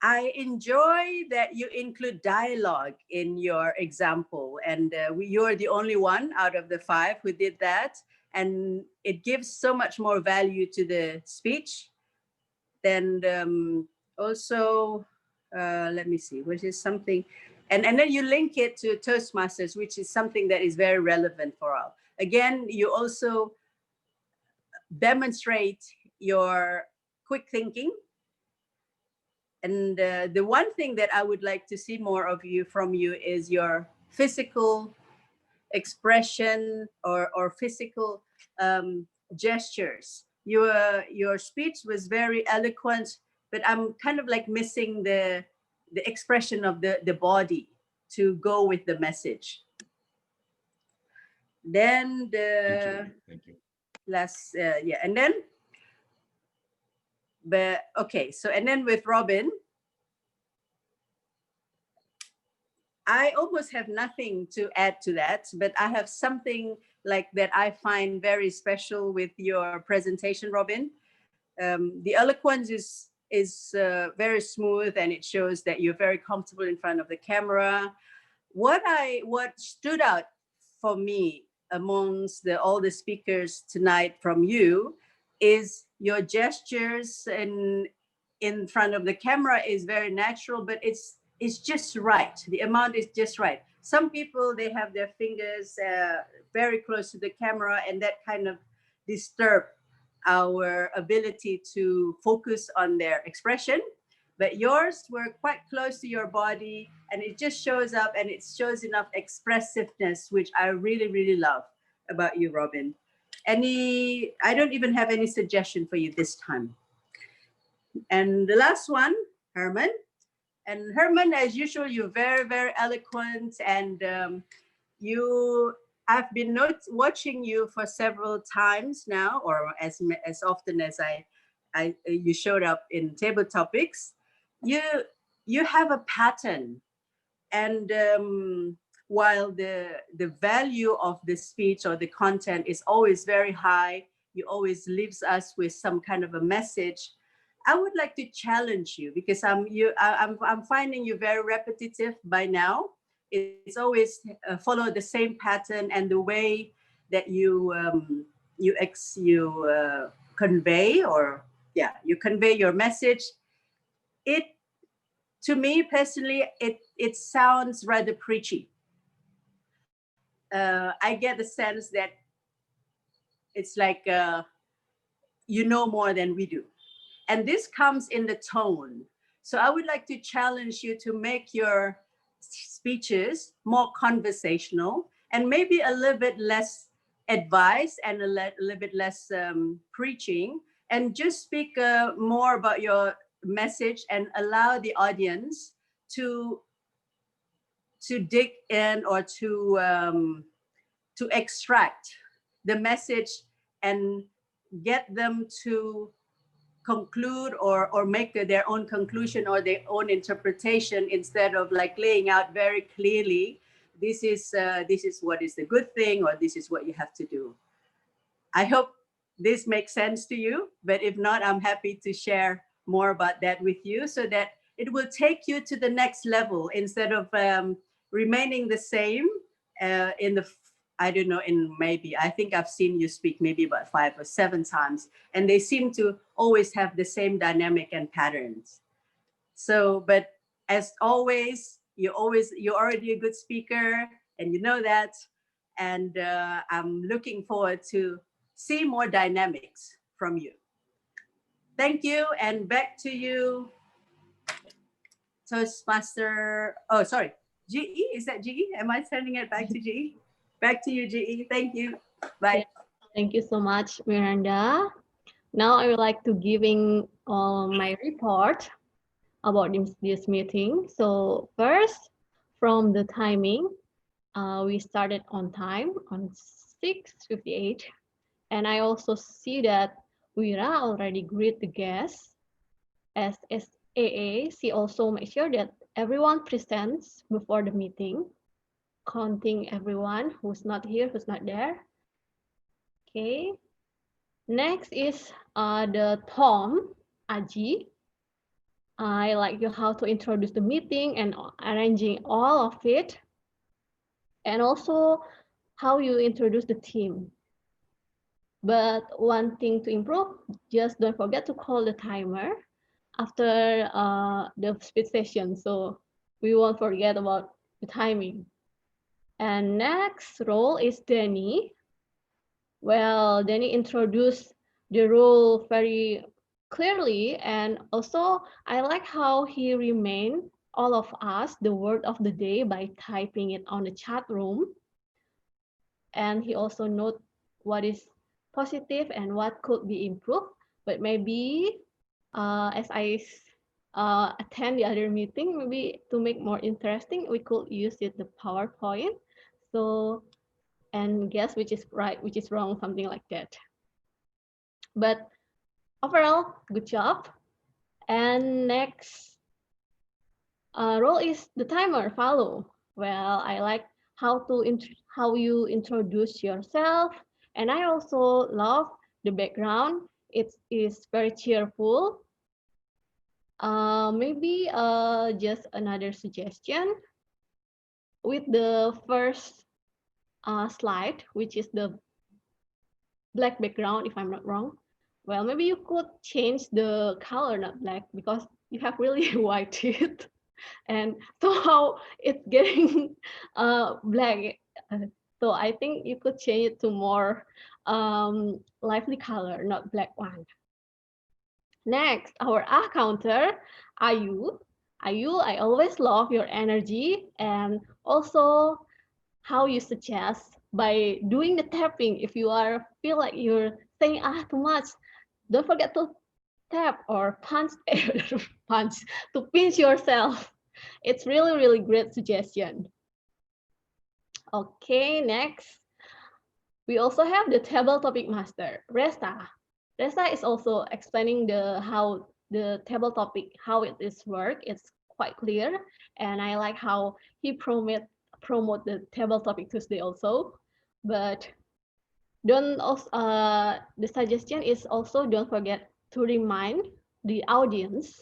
I enjoy that you include dialogue in your example, and you're the only one out of the 5 who did that, and it gives so much more value to the speech. Then also, let me see, which is something, and then you link it to Toastmasters, which is something that is very relevant for all. Again, you also demonstrate your quick thinking. And the one thing that I would like to see more of from you is your physical expression or physical gestures. Your speech was very eloquent, but I'm kind of like missing the expression of the body to go with the message. Then Thank you. last, and then, but okay, so and then with Robin, I almost have nothing to add to that, but I have something like that I find very special with your presentation, Robin. The eloquence is very smooth, and it shows that you're very comfortable in front of the camera. What stood out for me amongst all the speakers tonight from you is your gestures in front of the camera is very natural, but is just right. The amount is just right. Some people, they have their fingers very close to the camera, and that kind of disturb our ability to focus on their expression. But yours were quite close to your body, and it just shows up, and it shows enough expressiveness, which I really, really love about you, Robin. I don't even have any suggestion for you this time. And the last one, Herman. And Herman, as usual, you're very, very eloquent, and I've been watching you for several times now, or as often as you showed up in table topics. You have a pattern, and while the value of the speech or the content is always very high, you always leaves us with some kind of a message. I would like to challenge you, because I'm finding you very repetitive by now. It's always follow the same pattern, and the way that you convey, or you convey your message. To me personally, it sounds rather preachy. I get the sense that it's like you know more than we do. And this comes in the tone. So I would like to challenge you to make your speeches more conversational, and maybe a little bit less advice and a little bit less preaching, and just speak more about your message and allow the audience to dig in, or to extract the message and get them to conclude or make their own conclusion or their own interpretation, instead of like laying out very clearly, this is what is the good thing, or this is what you have to do. I hope this makes sense to you, but if not, I'm happy to share more about that with you, so that it will take you to the next level, instead of remaining the same I don't know, I think I've seen you speak maybe about 5 or 7 times, and they seem to always have the same dynamic and patterns. So, but as always, you're already a good speaker, and you know that. And I'm looking forward to see more dynamics from you. Thank you, and back to you, Toastmaster. Oh, sorry, GE, is that GE? Am I sending it back to GE? Back to you, GE. Thank you. Bye. Thank you so much, Miranda. Now I would like to giving my report about this meeting. So first, from the timing, we started on time on 6:58, and I also see that Wira already greet the guests. As AA, she also make sure that everyone presents before the meeting, counting everyone who's not here, who's not there. Okay. Next is the Tom, Aji. I like you how to introduce the meeting and arranging all of it. And also how you introduce the team. But one thing to improve, just don't forget to call the timer after the speech session, so we won't forget about the timing. And next role is Danny. Well, Danny introduced the role very clearly, and also I like how he remained all of us the word of the day by typing it on the chat room. And he also note what is positive and what could be improved. But maybe as I attend the other meeting, maybe to make more interesting, we could use it the PowerPoint. So, and guess which is right, which is wrong, something like that. But overall, good job. And next role is the timer, follow. Well, I like how you introduce yourself, and I also love the background. It is very cheerful. Maybe just another suggestion with the first slide, which is the black background, if I'm not wrong. Well, maybe you could change the color, not black, because you have really white teeth. and somehow it's getting black. So I think you could change it to more lively color, not black one. Next, our A counter, Ayu. Ayu, I always love your energy and also how you suggest by doing the tapping. If you feel like you're saying too much, don't forget to tap or punch, to pinch yourself. It's really great suggestion. Okay, next. We also have the table topic master, Resta. Resta is also explaining how the table topic, how it is work. It's quite clear. And I like how he promote the table topic Tuesday also. But don't also, the suggestion is also don't forget to remind the audience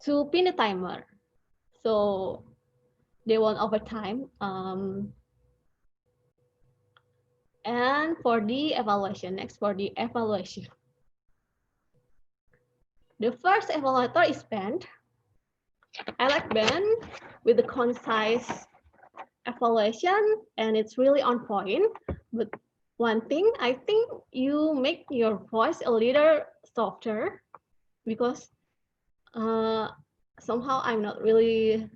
to pin a timer. So they won't overtime. And for the evaluation, next for the evaluation. The first evaluator is Ben. I like Ben with the concise evaluation and it's really on point. But one thing, I think you make your voice a little softer because somehow I'm not really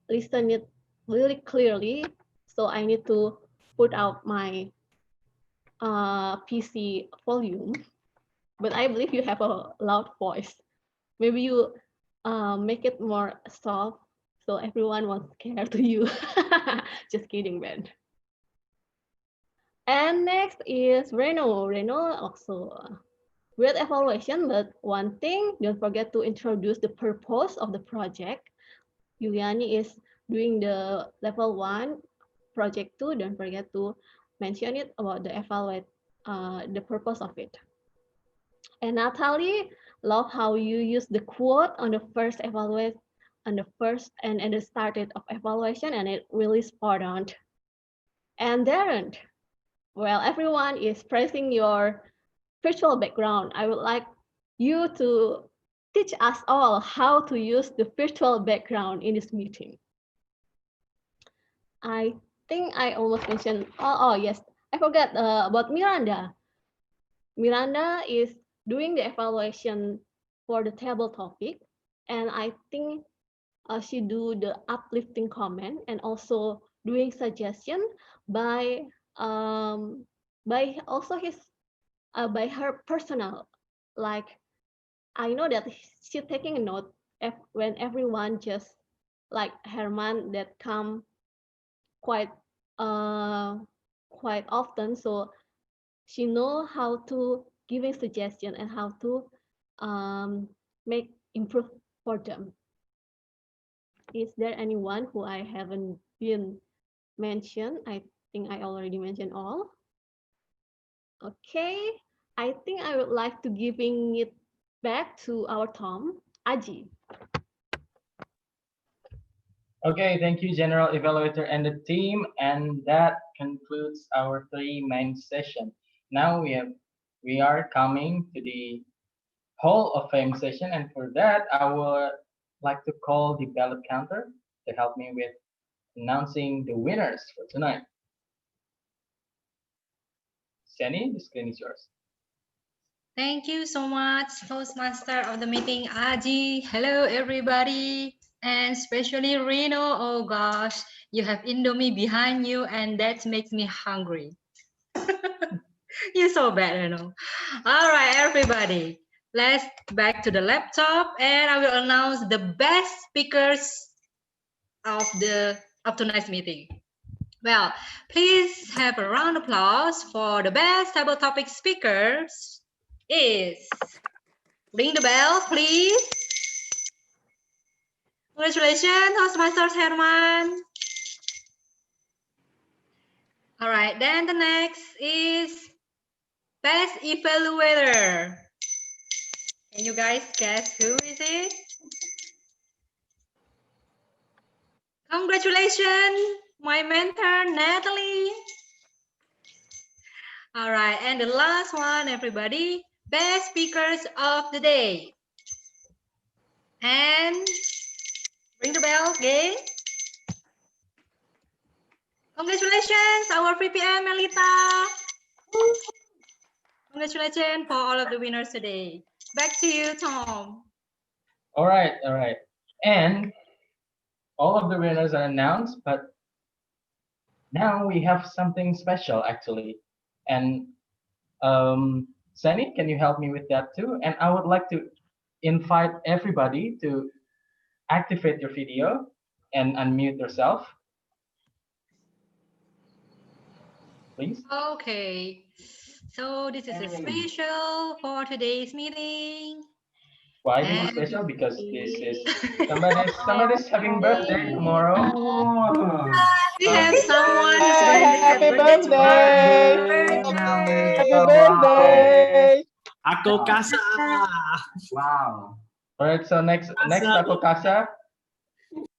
listening really clearly. So I need to put out my PC volume. But I believe you have a loud voice. Maybe you make it more soft so everyone won't care to you. Just kidding, Ben. And next is Reno. Reno also great evaluation, but one thing, don't forget to introduce the purpose of the project. Yuliani is doing the level 1, project 2. Don't forget to mention it about the evaluate, the purpose of it. And Natalie, love how you use the quote on the first evaluate, on the first and the started of evaluation, and it really spot on. And Darren, well, everyone is praising your virtual background. I would like you to teach us all how to use the virtual background in this meeting. I think I almost mentioned, oh yes, I forgot about Miranda. Miranda is doing the evaluation for the table topic, and I think she do the uplifting comment and also doing suggestion by also his by her personal, like I know that she's taking a note when everyone just like Herman that come quite quite often, so she know how to giving suggestion and how to make improve for them. Is there anyone who I haven't been mentioned? I think I already mentioned all. Okay, I think I would like to giving it back to our Tom, Aji. Okay, thank you, General Evaluator and the team. And that concludes our 3 main session. Now we are coming to the Hall of Fame session. And for that, I would like to call the ballot counter to help me with announcing the winners for tonight. Sani, the screen is yours. Thank you so much, Toastmaster of the meeting, Aji. Hello, everybody. And especially Reno. Oh gosh, you have Indomie behind you and that makes me hungry. You're so bad, Reno. All right, everybody. Let's back to the laptop and I will announce the best speakers of tonight's meeting. Well, please have a round of applause for the best table topic speakers is, ring the bell, please. Congratulations, Toastmasters Herman. All right, then the next is best evaluator. Can you guys guess who is it? Congratulations, my mentor, Natalie. All right, and the last one, everybody, best speakers of the day. And ring the bell, Okay. Congratulations, our 3PM Melita. Congratulations for all of the winners today. Back to you, Tom. All right, all right. And all of the winners are announced, but now we have something special actually. And Sunny, can you help me with that too? And I would like to invite everybody to activate your video and unmute yourself, please. Okay. So this is a special for today's meeting. Why this is special? Because this is somebody's having birthday tomorrow. We have someone Happy birthday! Happy birthday! Aku Kasa. Wow. All right, so next Taco Casa.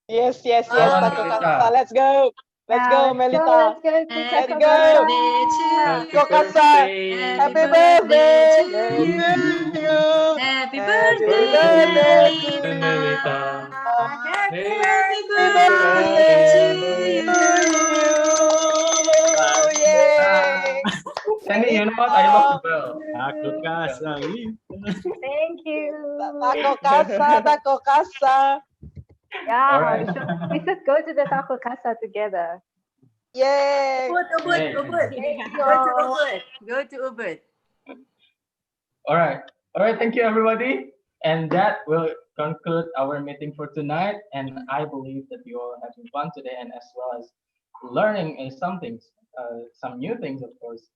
Yes, yes, yes, Call on Taco Melita. Casa. Let's go. Let's go, Melita. Let's go to Let's Taco go. Casa. Taco Casa. Happy birthday to you. Happy Happy birthday, birthday to Melita. Happy Happy birthday to to you. Yay! Sandy, you know what? I love the bell. Aku Kasa. Thank you. Taco Casa, Taco Casa. Yeah, All right. we should go to the Taco Casa together. Yay! Yay. Ubud. Thank Go to you. Ubud. Go to Ubud. All right. All right. Thank you, everybody. And that will conclude our meeting for tonight. And I believe that you all are having fun today, and as well as learning some things, some new things, of course.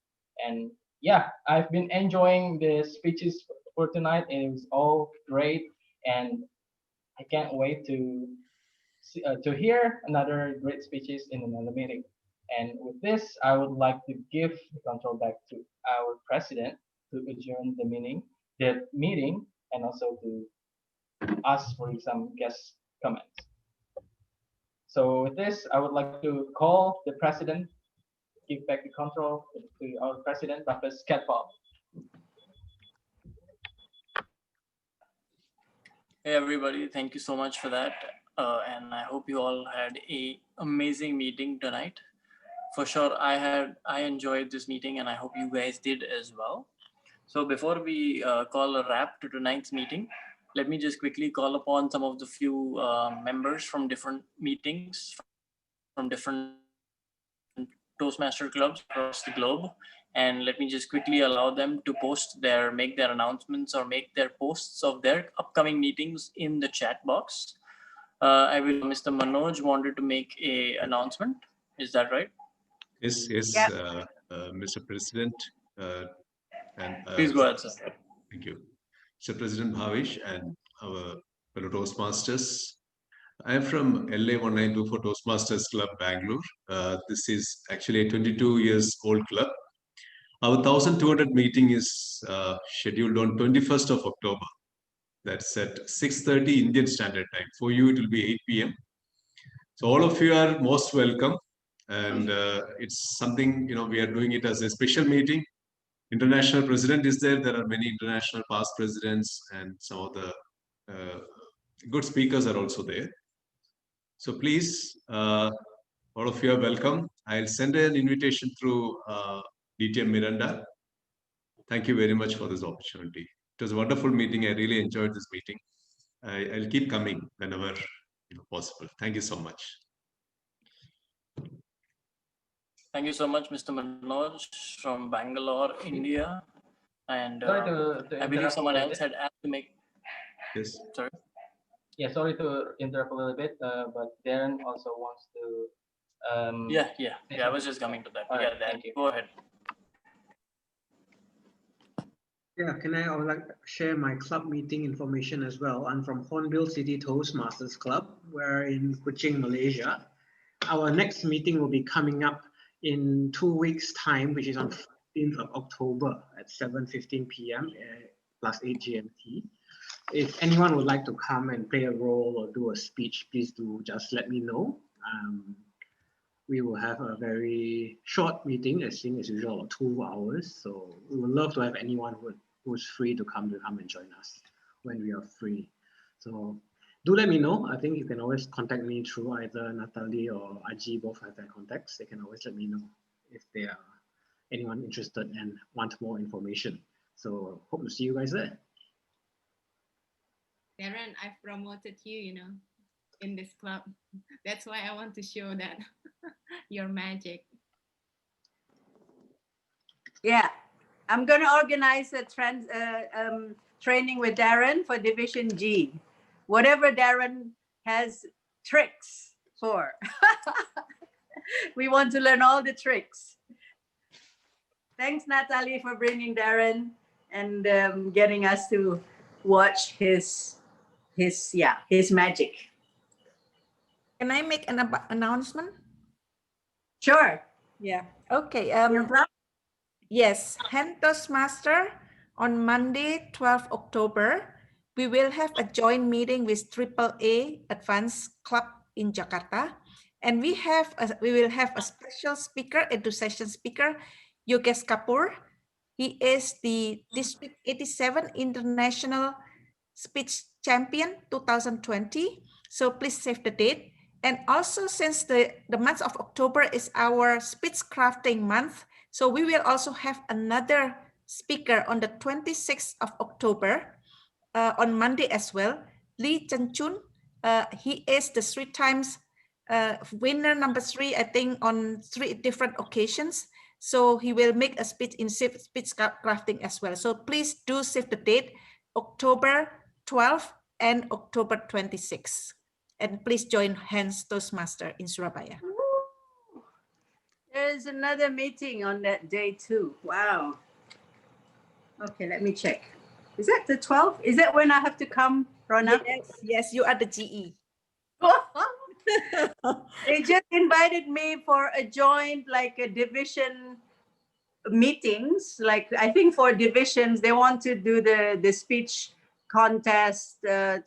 And yeah, I've been enjoying the speeches for tonight. It was all great, and I can't wait to hear another great speeches in another meeting. And with this, I would like to give the control back to our president to adjourn the meeting, and also to ask for some guest comments. So with this, I would like to call the president, give back the control to our president, Dr. Skatpal. Hey everybody, thank you so much for that. And I hope you all had a amazing meeting tonight. For sure, I enjoyed this meeting, and I hope you guys did as well. So before we call a wrap to tonight's meeting, let me just quickly call upon some of the few members from different meetings, from different Toastmaster clubs across the globe. And let me just quickly allow them to make their announcements or make their posts of their upcoming meetings in the chat box. Mr. Manoj wanted to make a announcement. Is that right? Yes, Yeah. Mr. President. Please go ahead, sir. Thank you. Mr. President Bhavish and our fellow Toastmasters. I am from LA 1924 Toastmasters Club, Bangalore. This is actually a 22 years old club. Our 1200 meeting is scheduled on 21st of October. That's at 6:30 Indian Standard Time. For you, it will be 8 p.m. So all of you are most welcome. And it's something, we are doing it as a special meeting. International president is there. There are many international past presidents, and some of the good speakers are also there. So please, all of you are welcome. I'll send an invitation through DTM Miranda. Thank you very much for this opportunity. It was a wonderful meeting. I really enjoyed this meeting. I'll keep coming whenever possible. Thank you so much. Thank you so much, Mr. Manoj from Bangalore, India. And I believe someone else had asked to make. Yes. Sorry. Yeah, sorry to interrupt a little bit, but Darren also wants to. Yeah. I was just coming to that. All right, Yeah, thank you. Go ahead. Yeah, I would like to share my club meeting information as well. I'm from Hornbill City Toastmasters Club. We're in Kuching, Malaysia. Our next meeting will be coming up in 2 weeks' time, which is on 15th of October at 7:15 p.m. +8 GMT. If anyone would like to come and play a role or do a speech, please do just let me know. We will have a very short meeting, as usual, 2 hours. So we would love to have anyone who's free to come and join us when we are free. So do let me know. I think you can always contact me through either Natalie or Aji. Both have their contacts. They can always let me know if they are anyone interested and want more information. So hope to see you guys there. Darren, I've promoted you, you know, in this club. That's why I want to show that your magic. Yeah, I'm going to organize a training with Darren for Division G. Whatever Darren has tricks for. We want to learn all the tricks. Thanks, Natalie, for bringing Darren and getting us to watch his magic. Can I make an announcement? Sure. Yeah. Okay. Yes, Hand Toastmaster on Monday, 12 October, we will have a joint meeting with AAA Advanced Club in Jakarta. And we will have a special speaker, education speaker, Yogesh Kapoor. He is the District 87 International Speech Champion 2020. So please save the date. And also, since the month of October is our speech crafting month, so we will also have another speaker on the 26th of October, on Monday as well, Lee Chen-chun. He is the 3 times winner number 3, I think, on 3 different occasions. So he will make a speech in speech crafting as well. So please do save the date, October 12th and October 26th. And please join Hands Toastmaster in Surabaya. There's another meeting on that day too. Wow. Okay, let me check. Is that the 12th? Is that when I have to come, Rona? Yes, you are the GE. They just invited me for a joint, like a division meetings. Like I think for divisions, they want to do the speech contest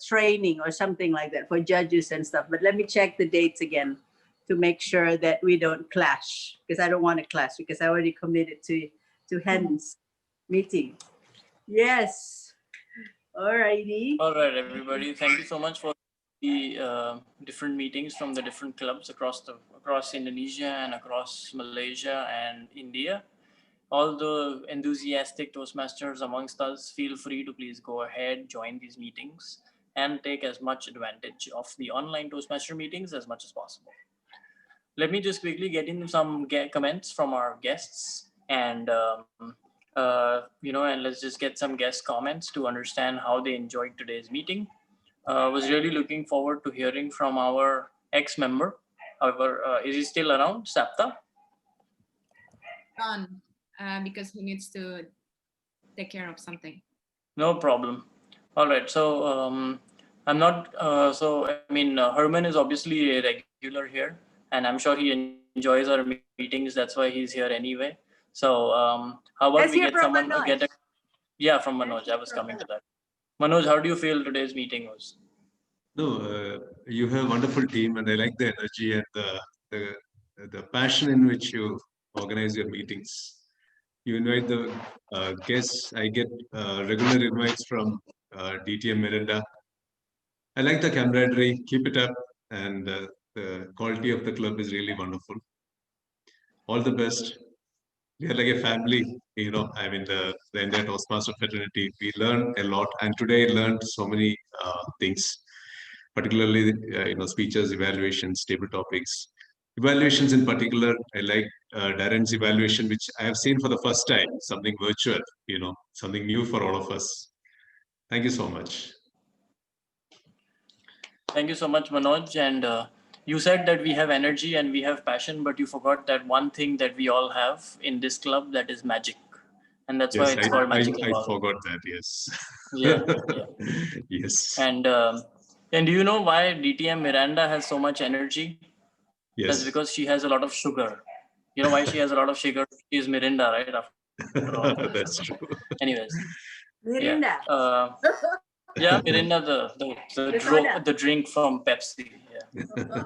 training or something like that for judges and stuff. But let me check the dates again to make sure that we don't clash, because I don't want to clash, because I already committed to Hans meeting. Yes. All righty. All right, everybody. Thank you so much for the different meetings from the different clubs across Indonesia and across Malaysia and India. All the enthusiastic Toastmasters amongst us, feel free to please go ahead, join these meetings, and take as much advantage of the online Toastmaster meetings as much as possible. Let me just quickly get in some comments from our guests, and and let's just get some guest comments to understand how they enjoyed today's meeting. Was really looking forward to hearing from our ex-member. However, is he still around, Sapta? Gone, because he needs to take care of something. No problem. All right. So I'm not. Herman is obviously a regular here, and I'm sure he enjoys our meetings. That's why he's here anyway. So how about we get someone to get a... Yeah, from Manoj. I was coming to that. Manoj, how do you feel today's meeting was? No, you have a wonderful team, and I like the energy and the passion in which you organize your meetings. You invite the guests. I get regular invites from DTM Miranda. I like the camaraderie. Keep it up, and the quality of the club is really wonderful. All the best. We are like a family, I mean, the entire Toastmaster fraternity. We learn a lot, and today I learned so many things, particularly, speeches, evaluations, table topics. Evaluations in particular, I like Darren's evaluation, which I have seen for the first time, something virtual, something new for all of us. Thank you so much. Thank you so much, Manoj. And you said that we have energy and we have passion, but you forgot that one thing that we all have in this club, that is magic. And that's why it's called Magic. I forgot that, yes. Yeah. Yes. And do you know why DTM Miranda has so much energy? Yes. That's because she has a lot of sugar. You know why she has a lot of sugar? She is Mirinda, right? After all. That's true. Anyways. Mirinda. Yeah, Mirinda, the drink from Pepsi. Yeah.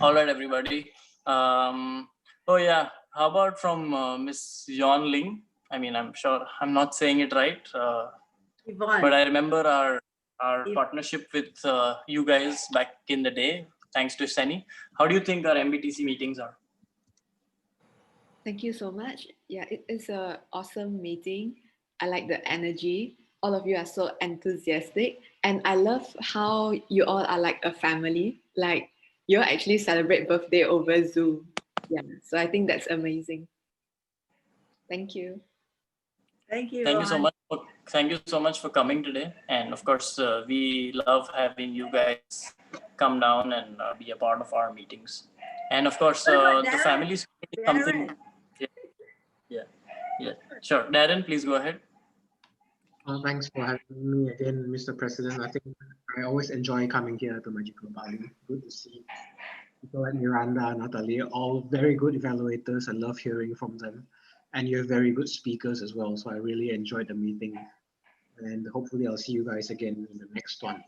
All right, everybody. Oh yeah, how about from Miss Yon Ling? I mean, I'm sure I'm not saying it right, but I remember our partnership with you guys back in the day, thanks to Seni. How do you think our MBTC meetings are? Thank you so much. Yeah, it is an awesome meeting. I like the energy. All of you are so enthusiastic. And I love how you all are like a family. Like you actually celebrate birthday over Zoom. Yeah, so I think that's amazing. Thank you. Thank you, Thank you so Rohan. much. Thank you so much for coming today. And of course, we love having you guys come down and be a part of our meetings. And of course, the family spirit is something. Yeah, sure. Darren, please go ahead. Thanks for having me again, Mr. President. I think I always enjoy coming here to Magical Bali. Good to see people like Miranda, Natalie, all very good evaluators. I love hearing from them. And you're very good speakers as well. So I really enjoyed the meeting. And hopefully I'll see you guys again in the next one.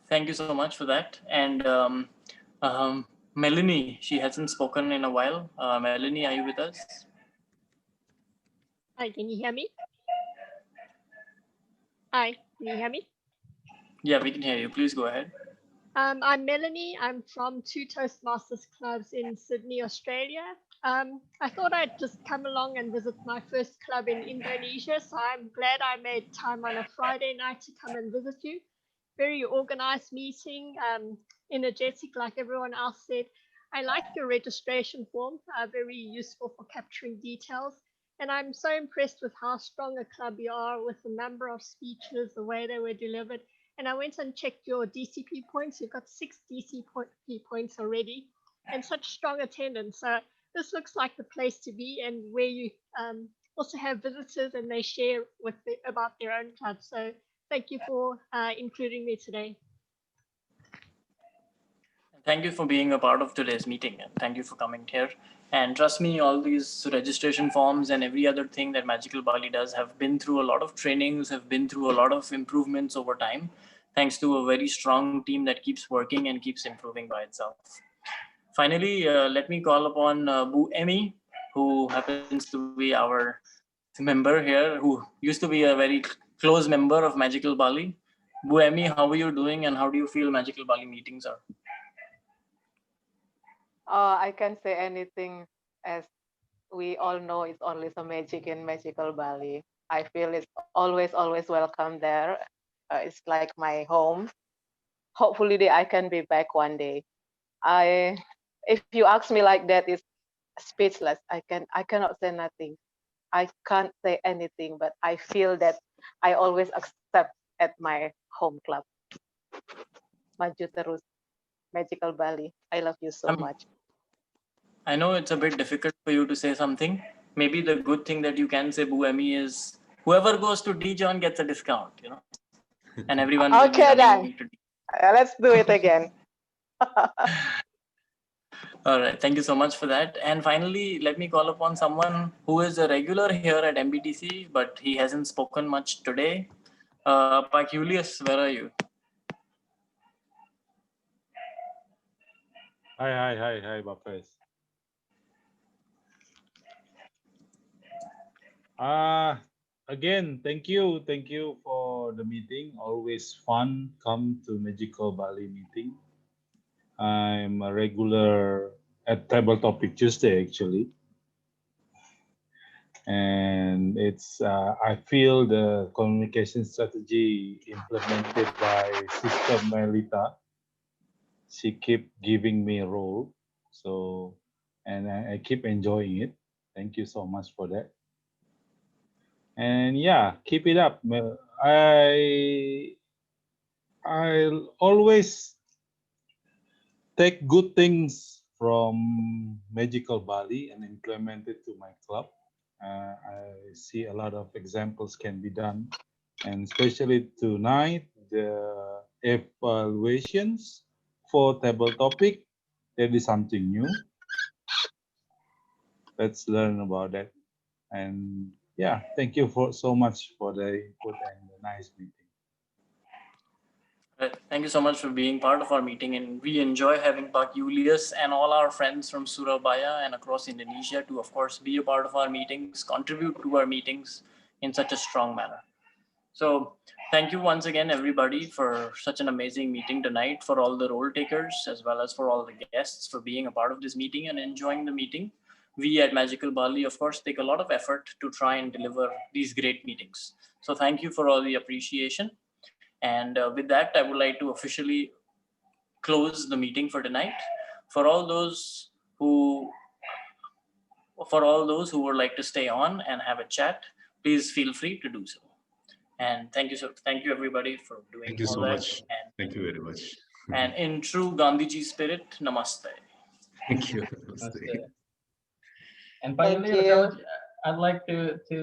Thank you so much for that. And Melanie, she hasn't spoken in a while. Melanie, are you with us? Hi, can you hear me? Hi, can you hear me? Yeah, we can hear you. Please go ahead. I'm Melanie. I'm from two Toastmasters clubs in Sydney, Australia. I thought I'd just come along and visit my first club in Indonesia, so I'm glad I made time on a Friday night to come and visit you. Very organized meeting, energetic like everyone else said. I like your registration form, very useful for capturing details. And I'm so impressed with how strong a club you are with the number of speeches, the way they were delivered. And I went and checked your DCP points. You've got 6 DCP points already and such strong attendance. So this looks like the place to be, and where you also have visitors and they share about their own club. So thank you for including me today. Thank you for being a part of today's meeting, and thank you for coming here. And trust me, all these registration forms and every other thing that Magical Bali does have been through a lot of trainings, have been through a lot of improvements over time, thanks to a very strong team that keeps working and keeps improving by itself. Finally, let me call upon Bu Emmy, who happens to be our member here, who used to be a very close member of Magical Bali. Bu Emmy, how are you doing and how do you feel Magical Bali meetings are? I can't say anything, as we all know it's only some magic in Magical Bali. I feel it's always welcome there. It's like my home. Hopefully I can be back one day. If you ask me like that, it's speechless. I cannot say nothing. I can't say anything, but I feel that I always accept at my home club. Maju terus, Magical Bali. I love you so much. I know it's a bit difficult for you to say something. Maybe the good thing that you can say, Bu Emmy, is whoever goes to Dijon gets a discount, you know, and everyone will be running to Let's do it again. All right, thank you so much for that. And finally, let me call upon someone who is a regular here at MBTC, but he hasn't spoken much today. Pak Julius, where are you? Hi, Bapes. Again, thank you for the meeting. Always fun come to Magical Bali meeting. I'm a regular at Table Topic Tuesday actually, and it's I feel the communication strategy implemented by Sister Melita. She keep giving me a role, so and I keep enjoying it. Thank you so much for that. And yeah, keep it up. I'll always take good things from Magical Bali and implement it to my club. I see a lot of examples can be done, and especially tonight, the evaluations for table topic, there is something new. Let's learn about that. And yeah, thank you so much for the input and the nice meeting. Thank you so much for being part of our meeting, and we enjoy having Pak Julius and all our friends from Surabaya and across Indonesia to, of course, be a part of our meetings, contribute to our meetings, in such a strong manner. So thank you once again, everybody, for such an amazing meeting tonight, for all the role takers, as well as for all the guests for being a part of this meeting and enjoying the meeting. We at Magical Bali, of course, take a lot of effort to try and deliver these great meetings. So thank you for all the appreciation. And with that, I would like to officially close the meeting for tonight. For all those who would like to stay on and have a chat, please feel free to do so. And thank you everybody for doing Thank you all so that. much. And, Thank you very much. and in true Gandhiji spirit, namaste. Thank you. And finally, Thank you. I'd like to